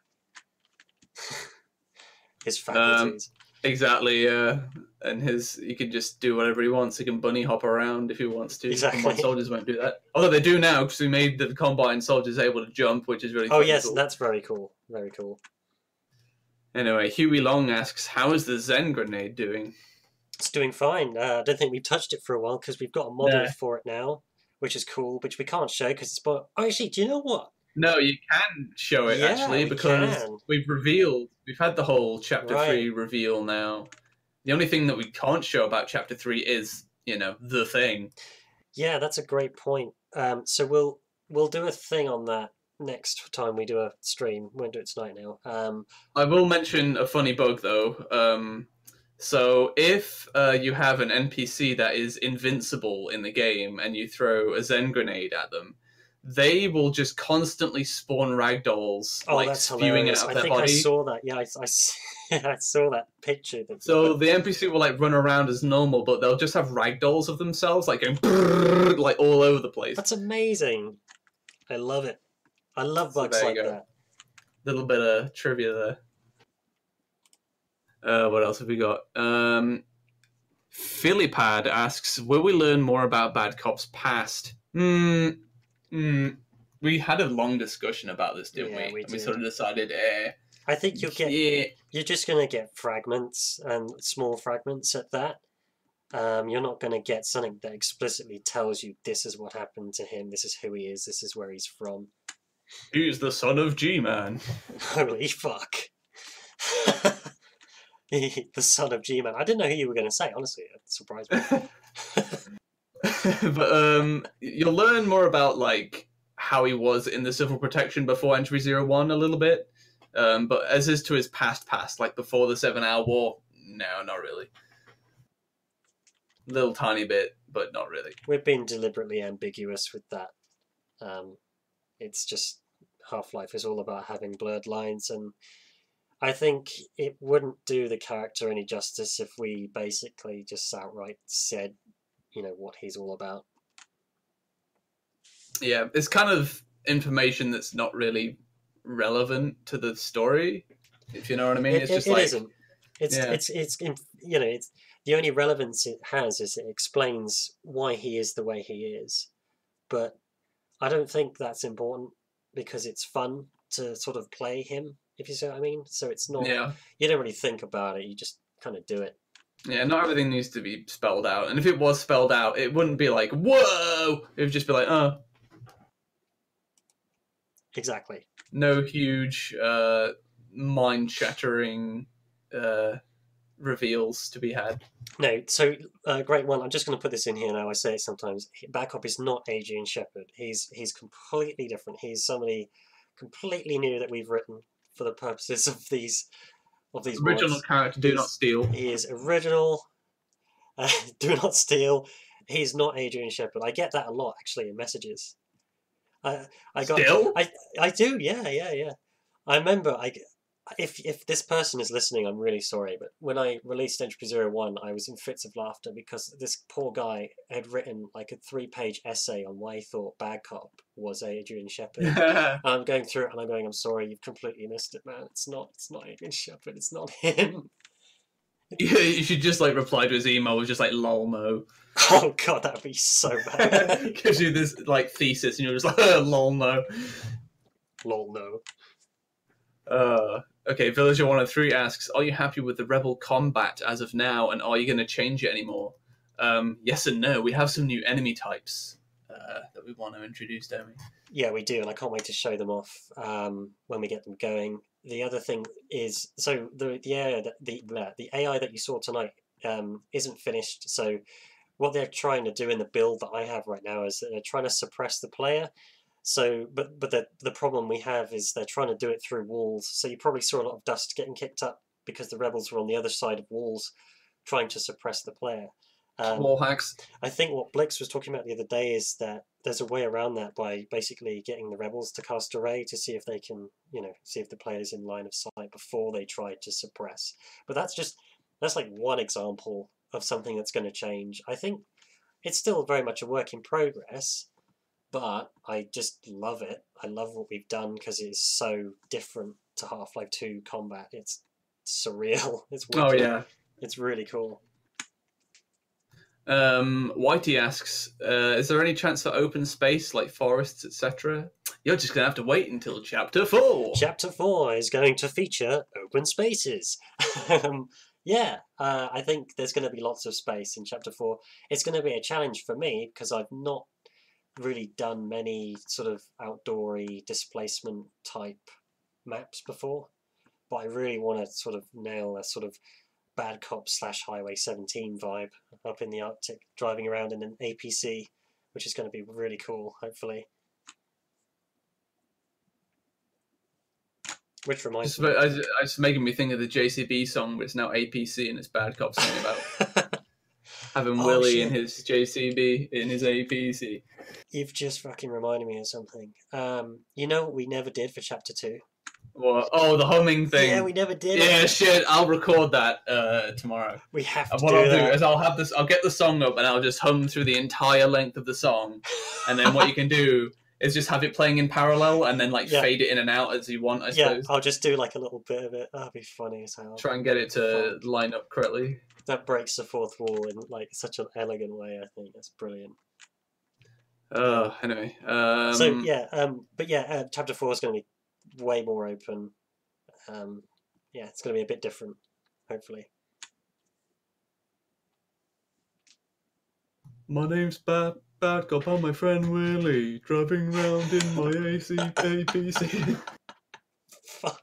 His faculties. Exactly, yeah. And he can just do whatever he wants. He can bunny hop around if he wants to. Exactly. Combine soldiers won't do that. Although they do now, because we made the Combine soldiers able to jump, which is really Oh fucking yes, cool. that's very cool. Very cool. Anyway, Huey Long asks, how is the Zen grenade doing? It's doing fine. I don't think we've touched it for a while because we've got a model No. for it now, which is cool, which we can't show because it's... Oh, actually, do you know what? No, you can show it, Yeah, actually, we because can. we've had the whole Chapter Right. 3 reveal now. The only thing that we can't show about Chapter 3 is, the thing. Yeah, that's a great point. So we'll do a thing on that next time we do a stream. We won't do it tonight now. I will mention a funny bug, though. So if you have an NPC that is invincible in the game and you throw a Zen grenade at them, they will just constantly spawn ragdolls, That's spewing hilarious. out of I their think body. I saw that. Yeah, I saw that picture. So the NPC will run around as normal, but they'll just have ragdolls of themselves, going brrrr, all over the place. That's amazing. I love it. I love So bugs there like you go. that. Little bit of trivia there. What else have we got? Philipad asks, will we learn more about Bad Cop's past? We had a long discussion about this, didn't Yeah, we? we And we did. sort of decided, I think yeah. you're just gonna get fragments and small fragments at that. You're not gonna get something that explicitly tells you this is what happened to him, this is who he is, this is where he's from. He's the son of G-Man. Holy fuck. The son of G-Man. I didn't know who you were going to say, honestly. It surprised me. But you'll learn more about how he was in the civil protection before Entropy 01 a little bit. But as is to his past, before the 7-Hour War, no, not really. Little tiny bit, but not really. We've been deliberately ambiguous with that. It's just Half-Life is all about having blurred lines, and I think it wouldn't do the character any justice if we basically just outright said, what he's all about. Yeah, it's kind of information that's not really relevant to the story, if you know what I mean. It isn't. It's the only relevance it has is it explains why he is the way he is, but I don't think that's important because it's fun to sort of play him, if you see what I mean. So it's not. Yeah. You don't really think about it. You just kind of do it. Yeah, not everything needs to be spelled out. And if it was spelled out, it wouldn't be like, whoa! It would just be like, oh. Exactly. No huge, mind-shattering reveals to be had. No, so great one. I'm just going to put this in here now. I say it sometimes. Bad Cop is not Adrian Shepard. He's completely different. He's somebody completely new that we've written for the purposes of these Original mods. character, do not steal. He is original. Do not steal. He's not Adrian Shepard. I get that a lot actually in messages. Still? I do. Yeah. I remember. If this person is listening, I'm really sorry. But when I released Entropy 01, I was in fits of laughter because this poor guy had written a 3-page essay on why he thought Bad Cop was Adrian Shepard. And I'm going through it and I'm going, I'm sorry, you've completely missed it, man. It's not Adrian Shepard. It's not him. Yeah, you should just reply to his email with just lol no. Oh god, that'd be so bad. Gives you this thesis and you're just lol no. Lol no. Okay, Villager 103 asks, are you happy with the Rebel combat as of now, and are you going to change it anymore? Yes and no. We have some new enemy types that we want to introduce, don't we? Yeah, we do, and I can't wait to show them off when we get them going. The other thing is, so the AI that you saw tonight isn't finished. So what they're trying to do in the build that I have right now is that they're trying to suppress the player. So, but the problem we have is they're trying to do it through walls. So you probably saw a lot of dust getting kicked up because the rebels were on the other side of walls trying to suppress the player. Wall hacks. I think what Blix was talking about the other day is that there's a way around that by basically getting the rebels to cast array to see if they can, see if the player's in line of sight before they try to suppress. But that's one example of something that's going to change. I think it's still very much a work in progress, but I just love it. I love what we've done because it is so different to Half-Life 2 combat. It's surreal. It's Oh wicked. yeah. It's really cool. Whitey asks, is there any chance for open space like forests, etc.? You're just gonna have to wait until chapter 4. Chapter 4 is going to feature open spaces. Yeah, I think there's going to be lots of space in Chapter 4. It's going to be a challenge for me because I've not really done many sort of outdoory displacement type maps before. But I really want to sort of nail a sort of Bad Cop / Highway 17 vibe up in the Arctic, driving around in an APC, which is going to be really cool, hopefully. Which reminds me. It's making me think of the JCB song, but it's now APC and it's Bad Cop singing about having Willie in his JCB in his APC. You've just fucking reminded me of something. You know what we never did for Chapter 2? What? Oh, the humming thing. Yeah, we never did Yeah, it. shit. I'll record that tomorrow. We have to And what do I'll that. do is I'll get the song up and I'll just hum through the entire length of the song, and then what you can do is just have it playing in parallel and then fade it in and out as you want. I suppose. I'll just do like a little bit of it. That'd be funny as hell. Try and get it to line up correctly. That breaks the fourth wall in like such an elegant way. I think that's brilliant. Anyway. Chapter 4 is going to be way more open. It's going to be a bit different, hopefully. My name's Bad Cop, I'm my friend Willie, driving round in my APC. Fuck.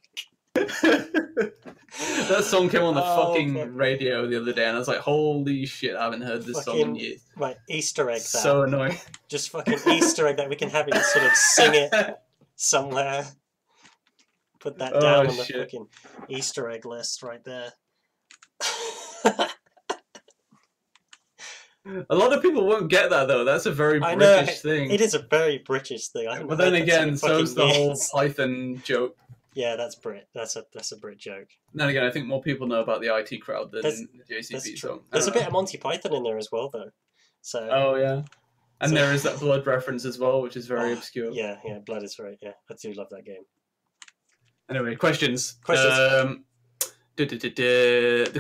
That song came on the fucking radio the other day, and I was like, "Holy shit! I haven't heard this song in years." Right, Easter egg that. So annoying. Just fucking Easter egg that we can have it sort of sing it somewhere. Put that down on the fucking Easter egg list right there. A lot of people won't get that though. That's a very British thing. It is a very British thing. But then again, so's the whole Python joke. Yeah, that's Brit. That's a Brit joke. Then again, I think more people know about the IT crowd than the JCB song. There's a bit of Monty Python in there as well, though. So. Oh yeah, and there is that blood reference as well, which is very obscure. Yeah, blood is right. Yeah, I do love that game. Anyway, questions. The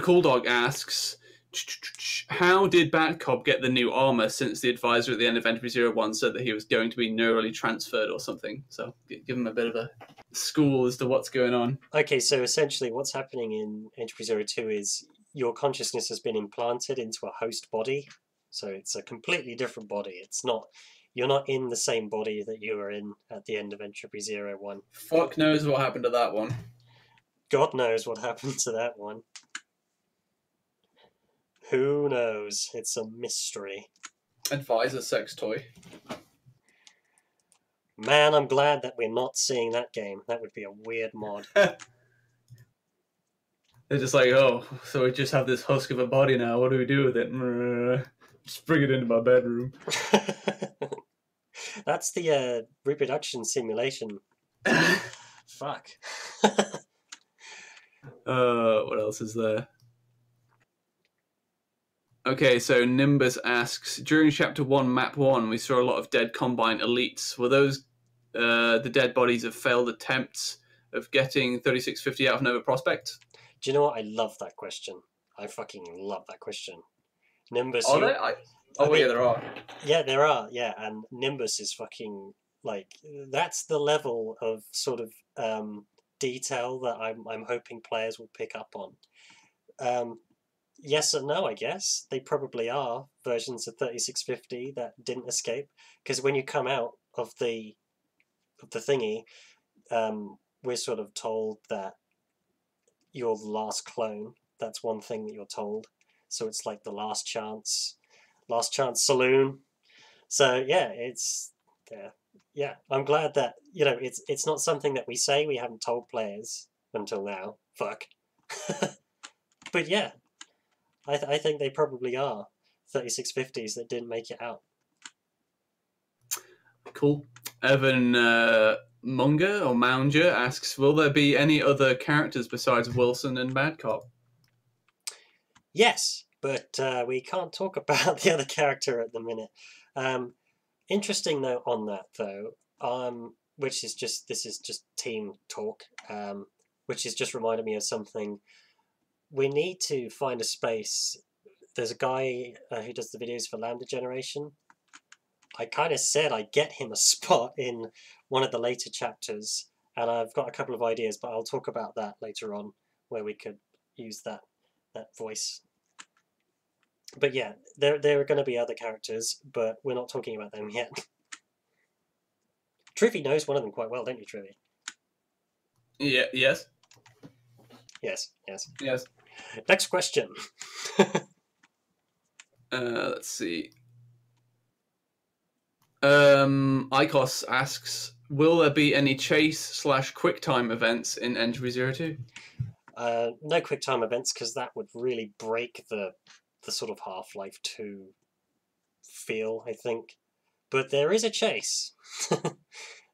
Cool Dog asks, how did Bad Cop get the new armor since the advisor at the end of Entropy 01 said that he was going to be neurally transferred or something? So give him a bit of a school as to what's going on. Okay, so essentially what's happening in Entropy 02 is your consciousness has been implanted into a host body. So it's a completely different body. You're not in the same body that you were in at the end of Entropy 01. Fuck knows what happened to that one. God knows what happened to that one. Who knows? It's a mystery. Advisor sex toy. Man, I'm glad that we're not seeing that game. That would be a weird mod. They're just like, oh, so we just have this husk of a body now. What do we do with it? Just bring it into my bedroom. That's the reproduction simulation. Fuck. What else is there? Okay, so Nimbus asks, during Chapter 1, Map 1, we saw a lot of dead Combine elites. Were those the dead bodies of failed attempts of getting 3650 out of Nova Prospect? Do you know what? I love that question. I fucking love that question. Nimbus... Are there? Yeah, there are. Yeah, there are, yeah. And Nimbus is fucking, like... That's the level of sort of detail that I'm hoping players will pick up on. Yes and no, I guess. They probably are versions of 3650 that didn't escape. Because when you come out of the thingy, we're sort of told that you're the last clone. That's one thing that you're told. So it's like the last chance saloon. So yeah, it's I'm glad that it's not something that we say we haven't told players until now. Fuck. But yeah. I think they probably are 3650s that didn't make it out. Cool. Evan Mounger asks, will there be any other characters besides Wilson and Bad Cop? Yes, but we can't talk about the other character at the minute. Interesting note on that, though, this is just team talk, which has just reminded me of something we need to find a space. There's a guy who does the videos for Lambda Generation. I kind of said I'd get him a spot in one of the later chapters, and I've got a couple of ideas, but I'll talk about that later on, where we could use that voice. But yeah, there are going to be other characters, but we're not talking about them yet. Trivy knows one of them quite well, don't you, Trivy? Yeah. Yes. Yes, yes. Yes. Next question. Let's see. Icos asks, will there be any chase/QuickTime events in Entropy 02? No QuickTime events, because that would really break the sort of Half-Life 2 feel, I think. But there is a chase.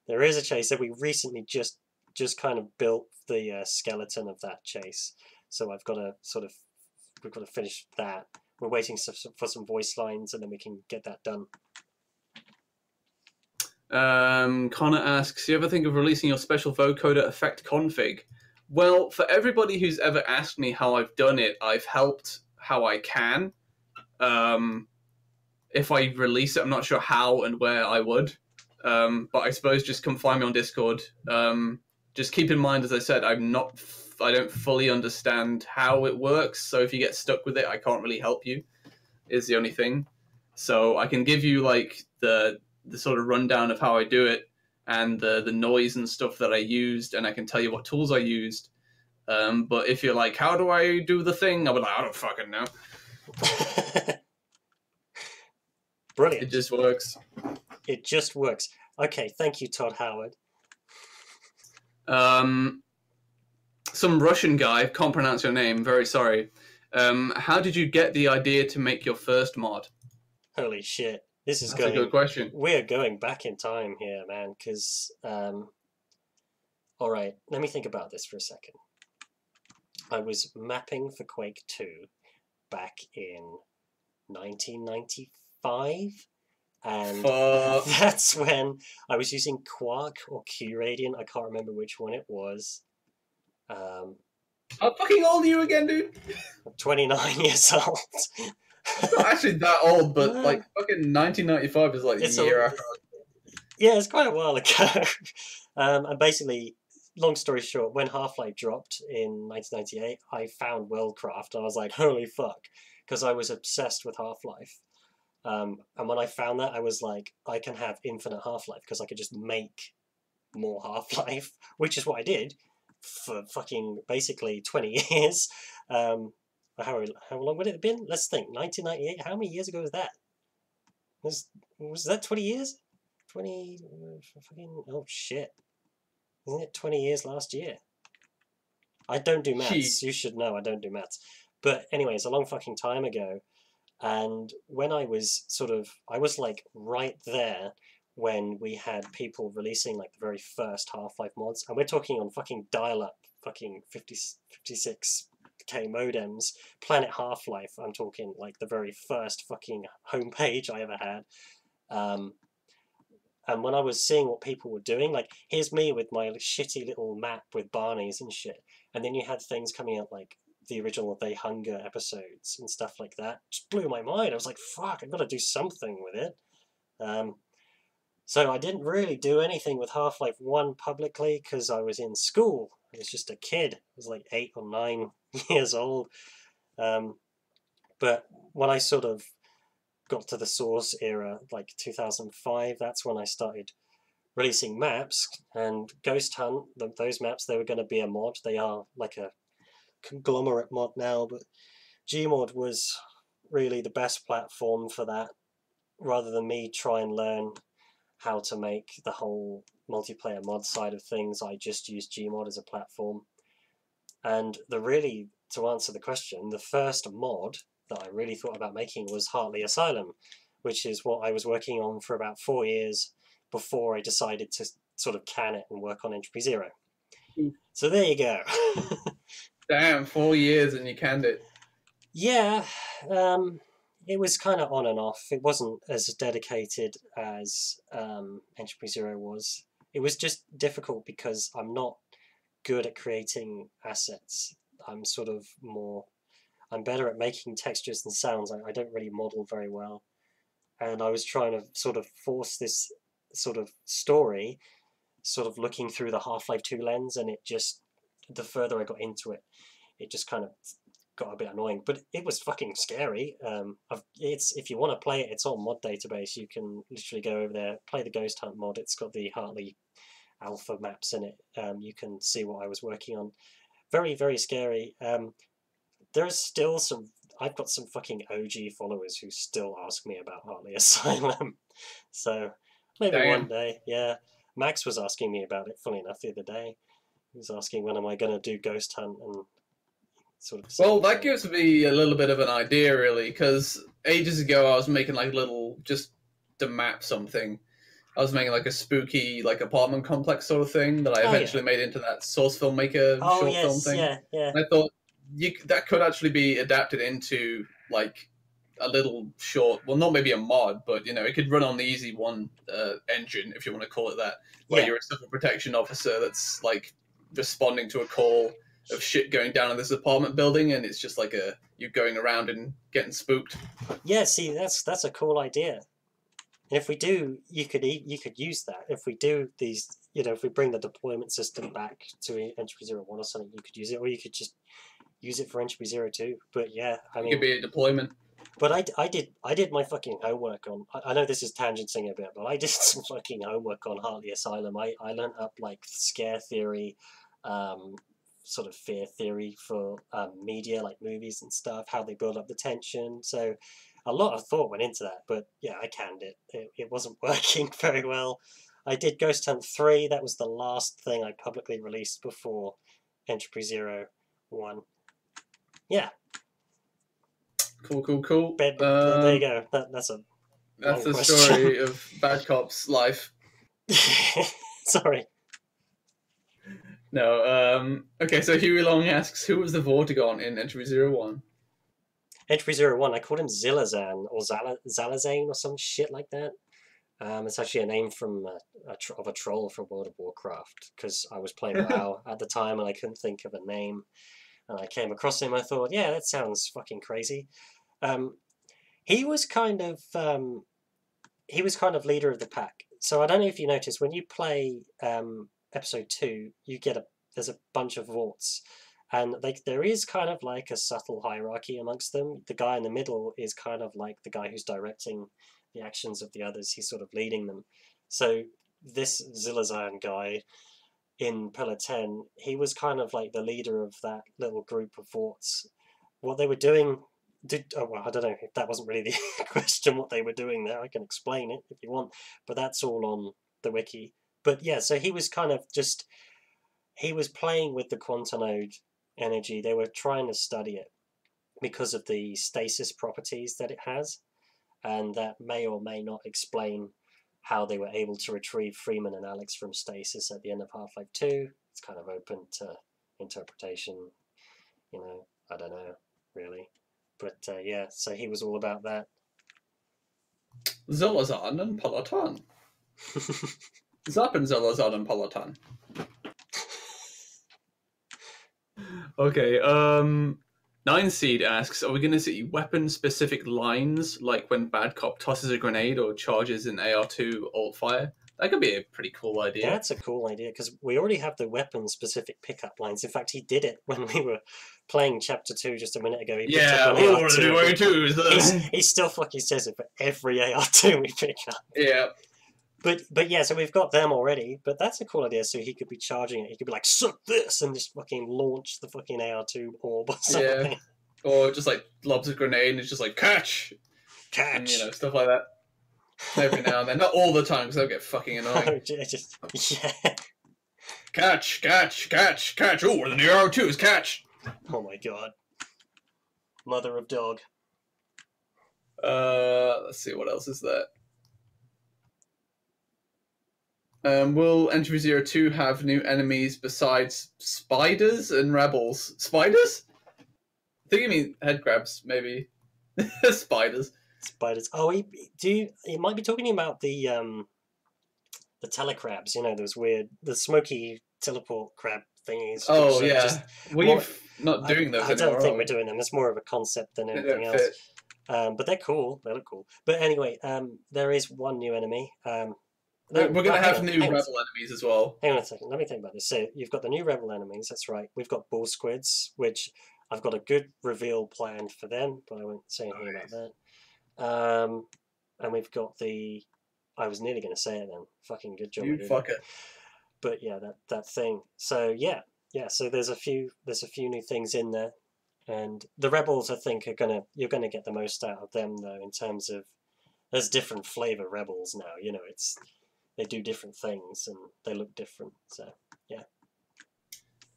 There is a chase that we recently just kind of built the skeleton of that chase. So we've got to finish that. We're waiting for some voice lines, and then we can get that done. Connor asks, you ever think of releasing your special vocoder effect config? Well, for everybody who's ever asked me how I've done it, I've helped how I can. If I release it, I'm not sure how and where I would. But I suppose just come find me on Discord. Just keep in mind, as I said, I don't fully understand how it works. So if you get stuck with it, I can't really help you, is the only thing. So I can give you like the sort of rundown of how I do it and the noise and stuff that I used, and I can tell you what tools I used. But if you're like, how do I do the thing? I'll be like, I don't fucking know. Brilliant. It just works. It just works. Okay, thank you, Todd Howard. Some Russian guy, can't pronounce your name, very sorry. How did you get the idea to make your first mod? Holy shit. This is That's a good question. We're going back in time here, man, because... Alright, let me think about this for a second. I was mapping for Quake 2 back in 1995, and that's when I was using Quark or Q-Radiant. I can't remember which one it was. How fucking old are you again, dude? I'm 29 years old. It's not actually that old, but like fucking 1995 is like the year after. Yeah, it's quite a while ago. And basically, long story short, when Half-Life dropped in 1998, I found Worldcraft, and I was like, holy fuck, because I was obsessed with Half-Life. And when I found that, I was like, I can have infinite Half-Life, because I could just make more Half-Life, which is what I did for fucking basically 20 years. How long would it have been? Let's think. 1998. How many years ago was that? Was that 20 years? 20 fucking oh shit! Isn't it 20 years last year? I don't do maths. You should know I don't do maths. But anyways, a long fucking time ago. And when I was I was like right there when we had people releasing like the very first Half-Life mods, and we're talking on fucking dial-up, fucking 56k modems, Planet Half-Life. I'm talking like the very first fucking homepage I ever had. And when I was seeing what people were doing, like, here's me with my shitty little map with Barneys and shit, and then you had things coming out like the original They Hunger episodes and stuff like that. Just blew my mind. I was like, fuck, I've got to do something with it. So I didn't really do anything with Half-Life 1 publicly because I was in school. I was just a kid. I was like 8 or 9 years old. But when I sort of got to the Source era, like 2005, that's when I started releasing maps. And Ghost Hunt, those maps, they were going to be a mod. They are like a conglomerate mod now, but Gmod was really the best platform for that. Rather than me try and learn how to make the whole multiplayer mod side of things, I just used Gmod as a platform. And to answer the question, the first mod that I really thought about making was Heartley Asylum, which is what I was working on for about 4 years before I decided to sort of can it and work on Entropy 0. So there you go. Damn, 4 years and you canned it. Yeah, it was kind of on and off. It wasn't as dedicated as Entropy 0 was. It was just difficult because I'm not good at creating assets. I'm sort of more. I'm better at making textures and sounds. I don't really model very well, and I was trying to sort of force this sort of story, sort of looking through the Half-Life 2 lens, and it just the further I got into it, it just kind of got a bit annoying. But it was fucking scary. It's if you want to play it, it's on Mod Database. You can literally go over there, play the Ghost Hunt mod. It's got the Hartley alpha maps in it. You can see what I was working on. Very, very scary. There's still some. I've got some fucking OG followers who still ask me about Hartley Asylum. So maybe one day, yeah. Max was asking me about it, funny enough, the other day. He was asking when am I going to do Ghost Hunt and sort of. Well, that gives me a little bit of an idea, really, because ages ago I was making like little just to map something. I was making like a spooky like apartment complex sort of thing that I eventually made into that Source Filmmaker short film thing. Yeah. And I thought that could actually be adapted into like a little short, well, not maybe a mod, but it could run on the Easy One engine, if you want to call it that, where you're a civil protection officer that's like responding to a call of shit going down in this apartment building, and it's just like you going around and getting spooked. Yeah, see, that's a cool idea. If we do, you could use that. If we do these, if we bring the deployment system back to Entropy 01 or something, you could use it, or you could just use it for Entropy 02. But yeah, I mean, it could be a deployment. But I did my fucking homework on. I know this is tangenting a bit, but I did some fucking homework on Hartley Asylum. I learned up like scare theory, sort of fear theory for media, like movies and stuff, how they build up the tension. So a lot of thought went into that, but yeah, I canned it. It wasn't working very well. I did Ghost Hunt 3. That was the last thing I publicly released before Entropy 01. Yeah. Cool. There you go. That's the story of Bad Cop's life. Sorry. No. Okay, so Huey Long asks, who was the Vortigaunt in Entropy 01? Entropy 01, I called him Zilazan or Zalazane or some shit like that. It's actually a name from a troll from World of Warcraft, because I was playing WoW at the time and I couldn't think of a name. And I came across him. I thought, yeah, that sounds fucking crazy. He was kind of leader of the pack. So I don't know if you noticed when you play episode 2, you get there's a bunch of Vorts, and there is kind of like a subtle hierarchy amongst them. The guy in the middle is kind of like the guy who's directing the actions of the others. He's sort of leading them. So this Zilazan guy in Pillar 10, he was kind of like the leader of that little group of Vorts. What they were doing, I don't know if that wasn't really the question what they were doing there. I can explain it if you want, but that's all on the wiki. But yeah, so he was kind of he was playing with the Quantanode energy. They were trying to study it because of the stasis properties that it has, and that may or may not explain how they were able to retrieve Freeman and Alex from stasis at the end of Half-Life 2. It's kind of open to interpretation, I don't know, really. But yeah, so he was all about that. Zolazan and Peloton. Zappen Zolazan and Peloton. Okay, Nine Seed asks, are we going to see weapon-specific lines, like when Bad Cop tosses a grenade or charges in AR2 alt-fire? That could be a pretty cool idea. That's a cool idea, because we already have the weapon-specific pickup lines. In fact, he did it when we were playing Chapter 2 just a minute ago. He he still fucking says it for every AR2 we pick up. Yeah. But yeah, so we've got them already, but that's a cool idea. So he could be charging it. He could be like, suck this, and just fucking launch the fucking AR2 orb or something. Yeah. Or just like lobs a grenade and it's just like, catch! And, stuff like that. Every now and then. Not all the time, because that'll get fucking annoying. Yeah. Catch! Oh, the AR2 is catch! Oh my god. Mother of dog. Let's see, what else is there? Will Entropy 02 have new enemies besides spiders and rebels? Spiders? I think you mean head crabs, maybe. Spiders. Oh, he might be talking about the telecrabs, those weird, the smoky teleport crab thingies. Oh which are yeah, just we've more- not doing those I anymore. don't think are we're we? doing them. It's more of a concept than They anything don't else. fit. But they're cool. They look cool. But anyway, there is one new enemy. We're gonna hang have on, new hang on a rebel second. enemies as well. Hang on a second. Let me think about this. So you've got the new rebel enemies. That's right. We've got bull squids, which I've got a good reveal planned for them, but I won't say anything about that. And we've got the. I was nearly going to say it then. Fucking good job. I You didn't. fucker. But yeah, that thing. So yeah. So there's a few new things in there, and the rebels I think you're gonna get the most out of them though in terms of there's different flavor rebels now. You know, they do different things and they look different. So yeah.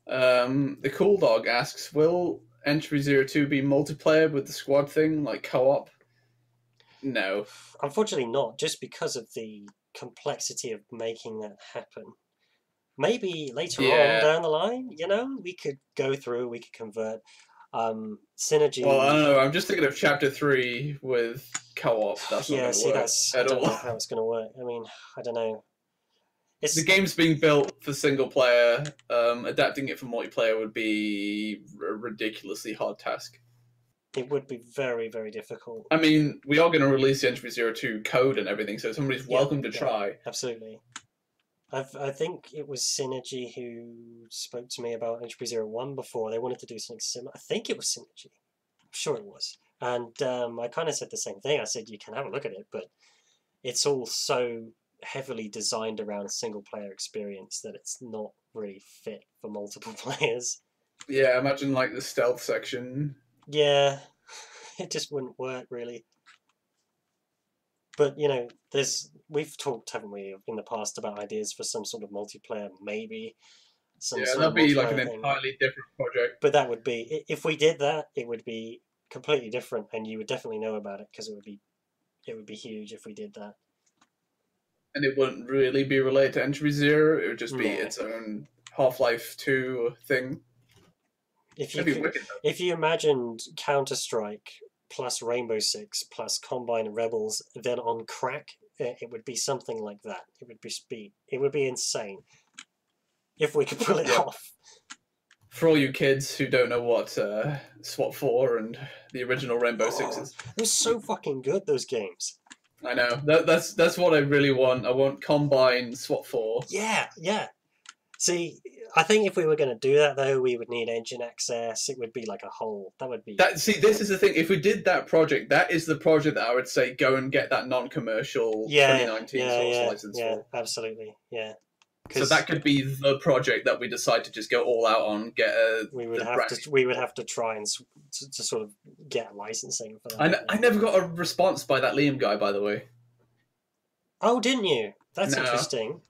The Cool Dog asks, will Entropy 02 be multiplayer with the squad thing, like co-op? No. Unfortunately not, just because of the complexity of making that happen. Maybe later on down the line, we could go through, we could convert. Synergy. Well, I don't know. I'm just thinking of Chapter 3 with co-op. That's not going to work I at don't all. know how it's going to work. I mean, I don't know. The game's being built for single player. Adapting it for multiplayer would be a ridiculously hard task. It would be very, very difficult. I mean, we are going to release the Entropy 02 code and everything, so somebody's welcome to try. Absolutely. I think it was Synergy who spoke to me about Entropy 01 before. They wanted to do something similar. I think it was Synergy. I'm sure it was. And I kind of said the same thing. I said, you can have a look at it, but it's all so heavily designed around a single player experience that it's not really fit for multiple players. Yeah, imagine like the stealth section. Yeah, it just wouldn't work really. But we've talked, haven't we, in the past about ideas for some sort of multiplayer, maybe. That'd be like an entirely different project. But that would be, if we did that, it would be completely different, and you would definitely know about it because it would be huge if we did that. And it wouldn't really be related to Entropy Zero. It would just be its own Half-Life 2 thing. If you imagined Counter-Strike plus Rainbow Six plus Combine Rebels, then on crack, it would be something like that. It would be insane if we could pull it off. For all you kids who don't know what SWAT 4 and the original Rainbow Six is, they're so fucking good, those games. I know. That's what I really want. I want Combine SWAT 4. Yeah. See, I think if we were going to do that, though, we would need engine access. It would be like a whole... That would be... See, this is the thing. If we did that project, that is the project that I would say go and get that non-commercial 2019 source license for. Yeah, absolutely. Yeah. So that could be the project that we decide to just go all out on. We would have to try and to sort of get licensing for that. I never got a response by that Liam guy, by the way. Oh, didn't you? That's interesting.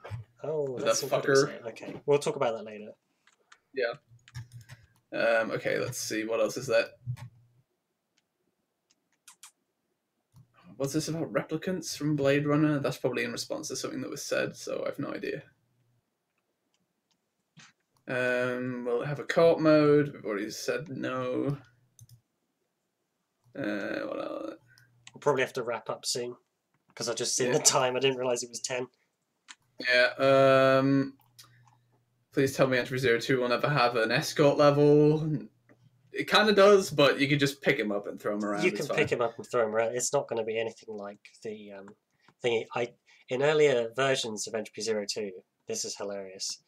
Oh, that's that fucker. Okay, we'll talk about that later. Yeah. Okay, let's see. What else is that? What's this about replicants from Blade Runner? That's probably in response to something that was said, so I have no idea. Will it have a co-op mode? We've already said no. What else? We'll probably have to wrap up soon because I just seen the time. I didn't realize it was 10. Yeah. Please tell me Entropy 02 will never have an escort level. It kind of does, but you can just pick him up and throw him around. You can pick him up and throw him around. It's not going to be anything like the thingy. In earlier versions of Entropy 02, this is hilarious.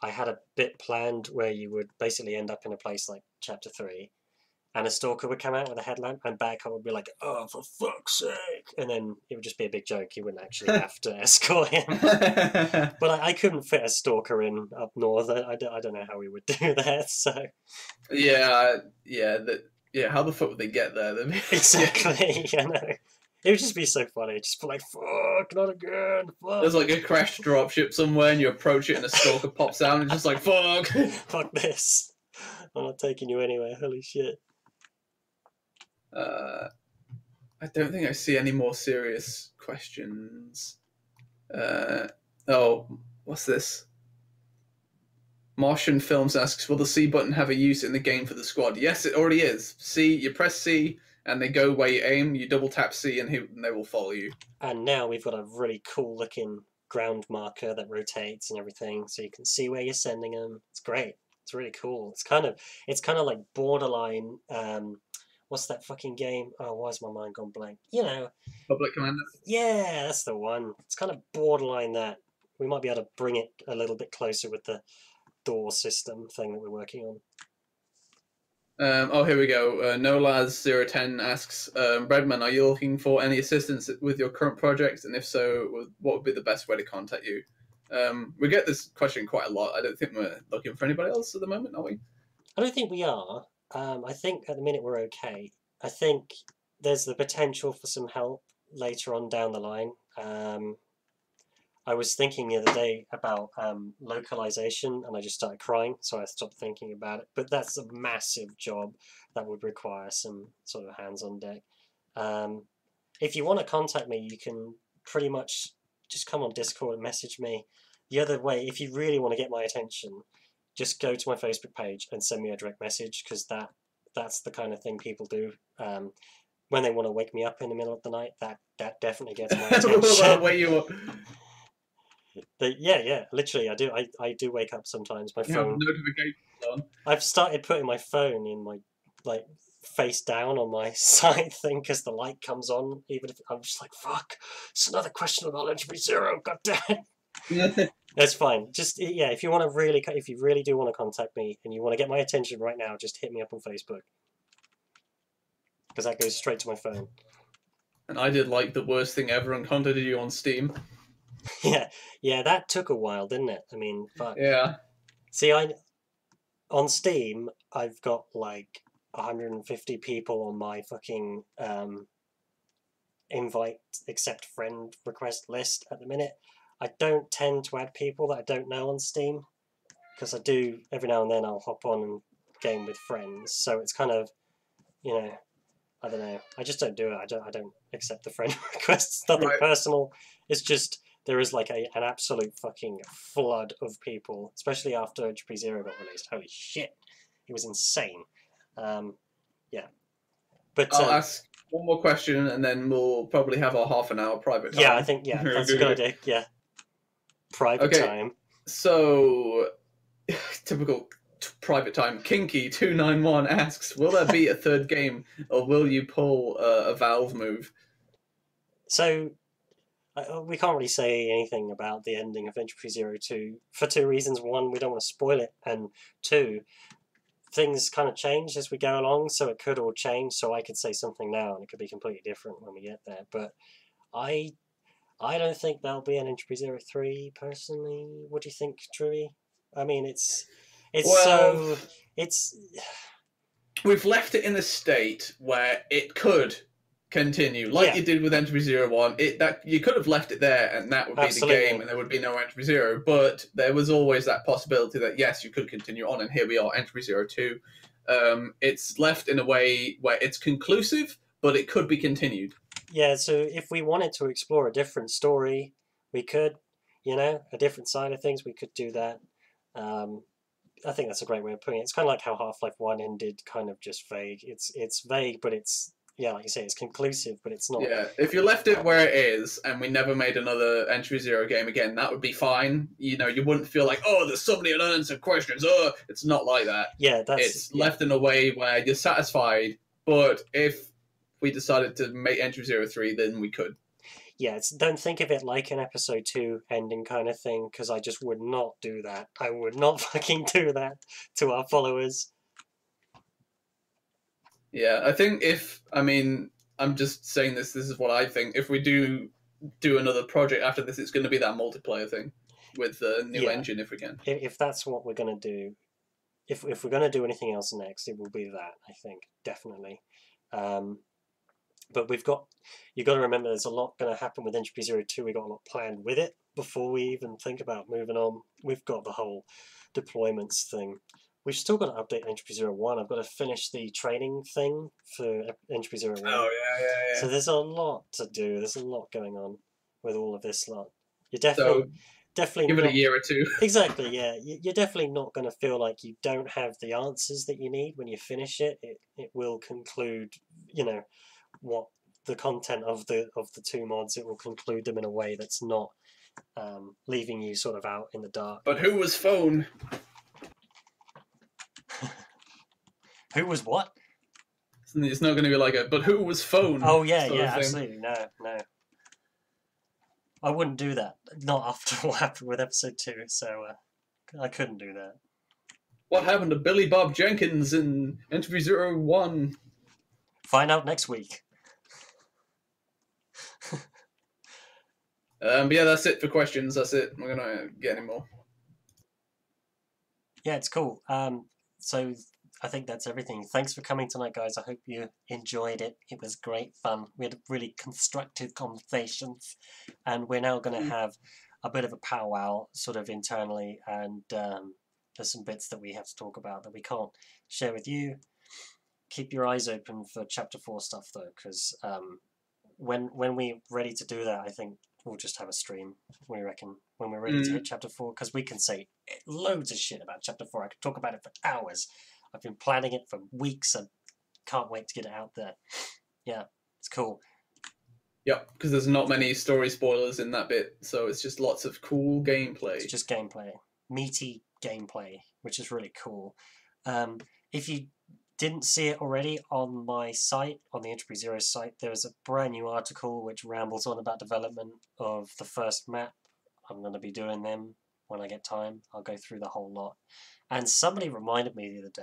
I had a bit planned where you would basically end up in a place like Chapter 3, and a stalker would come out with a headlamp, and Badcock would be like, "Oh, for fuck's sake!" And then it would just be a big joke. You wouldn't actually have to escort him. But I couldn't fit a stalker in up north. I don't know how we would do that. So yeah. How the fuck would they get there? Exactly. I know. It would just be so funny. Just be like, fuck, not again. Fuck. There's like a crashed dropship somewhere, and you approach it, and a stalker pops out, and it's just like, fuck. Fuck this. I'm not taking you anywhere. Holy shit. I don't think I see any more serious questions. What's this? Martian Films asks, will the C button have a use in the game for the squad? Yes, it already is. C, you press C, and they go where you aim. You double tap C, and they will follow you. And now we've got a really cool looking ground marker that rotates and everything, so you can see where you're sending them. It's great. It's really cool. It's kind of like borderline. What's that fucking game? Oh, why's my mind gone blank? You know, Public command. yeah, that's the one. It's kind of borderline that. We might be able to bring it a little bit closer with the door system thing that we're working on. Oh, here we go. Nolaz010 asks, Breadman, are you looking for any assistance with your current project? And if so, what would be the best way to contact you? We get this question quite a lot. I don't think we're looking for anybody else at the moment, are we? I don't think we are. I think at the minute we're okay. I think there's the potential for some help later on down the line. I was thinking the other day about localization, and I just started crying, so I stopped thinking about it. But that's a massive job that would require some sort of hands on deck. If you want to contact me, you can pretty much just come on Discord and message me. The other way, if you really want to get my attention, just go to my Facebook page and send me a direct message, because that's the kind of thing people do. When they want to wake me up in the middle of the night, that definitely gets my attention. Wait, you up. Yeah, literally, I do wake up sometimes. My phone. Notifications on. I've started putting my phone in my face down on my side thing because the light comes on. Even if I'm just like, fuck, it's another question about Entropy Zero. God damn it. That's fine. Just if you really do want to contact me and you want to get my attention right now, just hit me up on Facebook, because that goes straight to my phone. And I did like the worst thing ever and contacted you on Steam. Yeah, that took a while, didn't it? I mean, but Yeah. see, on Steam, I've got like 150 people on my fucking invite accept friend request list at the minute. I don't tend to add people that I don't know on Steam, because I do every now and then I'll hop on and game with friends. So it's kind of, I don't know. I just don't do it. I don't accept the friend requests. It's nothing personal. It's just there is like an absolute fucking flood of people, especially after Entropy Zero got released. Holy shit, it was insane. Yeah, but I'll ask one more question, and then we'll probably have our half an hour private time. Yeah, I think that's a good idea. Yeah, private time. So typical private time. Kinky291 asks, will there be a third game, or will you pull a Valve move? So we can't really say anything about the ending of Entropy Zero 2 for two reasons. One, we don't want to spoil it, and two, things kind of change as we go along, so it could all change. So I could say something now and it could be completely different when we get there. But I don't think there'll be an Entropy Zero 3 personally. What do you think, Drewy? I mean, we've left it in a state where it could continue, like you did with Entropy Zero 1. You could have left it there, and that would be the game, and there would be no Entropy Zero. But there was always that possibility that yes, you could continue on, and here we are, Entropy Zero 2. It's left in a way where it's conclusive, but it could be continued. Yeah, so if we wanted to explore a different story, we could, a different side of things, we could do that. I think that's a great way of putting it. It's kind of like how Half-Life 1 ended, kind of just vague. It's vague, but it's, like you say, it's conclusive, but it's not. Yeah, if you left it where it is and we never made another Entropy Zero game again, that would be fine. You wouldn't feel like, oh, there's so many unanswered questions. Oh, it's not like that. Yeah, it's left in a way where you're satisfied, but if we decided to make Entropy Zero 3, then we could. Yeah, don't think of it like an episode 2 ending kind of thing, because I just would not do that. I would not fucking do that to our followers. Yeah, I think I'm just saying this is what I think. If we do another project after this, it's going to be that multiplayer thing with the new engine, if we can. If that's what we're going to do, if we're going to do anything else next, it will be that, I think, definitely. But you've got to remember there's a lot going to happen with Entropy Zero 2. We've got a lot planned with it before we even think about moving on. We've got the whole deployments thing. We've still got to update Entropy Zero 1. I've got to finish the training thing for Entropy Zero 1. Oh, yeah. So there's a lot to do. There's a lot going on with all of this lot. You're definitely give it a year or two. Exactly, yeah. You're definitely not going to feel like you don't have the answers that you need when you finish it. It will conclude, what the content of the two mods. It will conclude them in a way that's not leaving you sort of out in the dark. But who was phone? Who was what? It's not going to be like a, but who was phone? Oh yeah, sort yeah, of thing. absolutely. No. I wouldn't do that. Not after what happened with episode 2. So I couldn't do that. What happened to Billy Bob Jenkins in Entropy 01? Find out next week. But yeah, that's it for questions. That's it. We're gonna get any more. Yeah, it's cool. So I think that's everything. Thanks for coming tonight, guys. I hope you enjoyed it. It was great fun. We had really constructive conversations, and we're now going to have a bit of a powwow sort of internally, and there's some bits that we have to talk about that we can't share with you. Keep your eyes open for Chapter 4 stuff, though, because when we're ready to do that, I think we'll just have a stream, we reckon, when we're ready to hit Chapter 4, because we can say loads of shit about Chapter 4. I could talk about it for hours. I've been planning it for weeks and can't wait to get it out there. Yeah, it's cool. Yep, because there's not many story spoilers in that bit, so it's just lots of cool gameplay. It's just gameplay. Meaty gameplay, which is really cool. If you didn't see it already on my site, on the Entropy Zero site, there is a brand new article which rambles on about development of the first map. I'm going to be doing them when I get time. I'll go through the whole lot. And somebody reminded me the other day,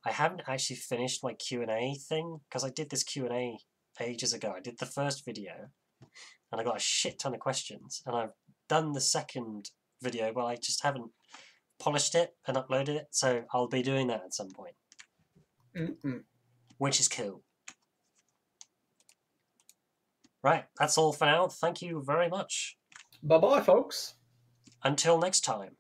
I haven't actually finished my Q&A thing, because I did this Q&A ages ago. I did the first video, and I got a shit ton of questions, and I've done the second video, but I just haven't polished it and uploaded it, so I'll be doing that at some point. Which is cool. Right, that's all for now. Thank you very much. Bye-bye, folks. Until next time.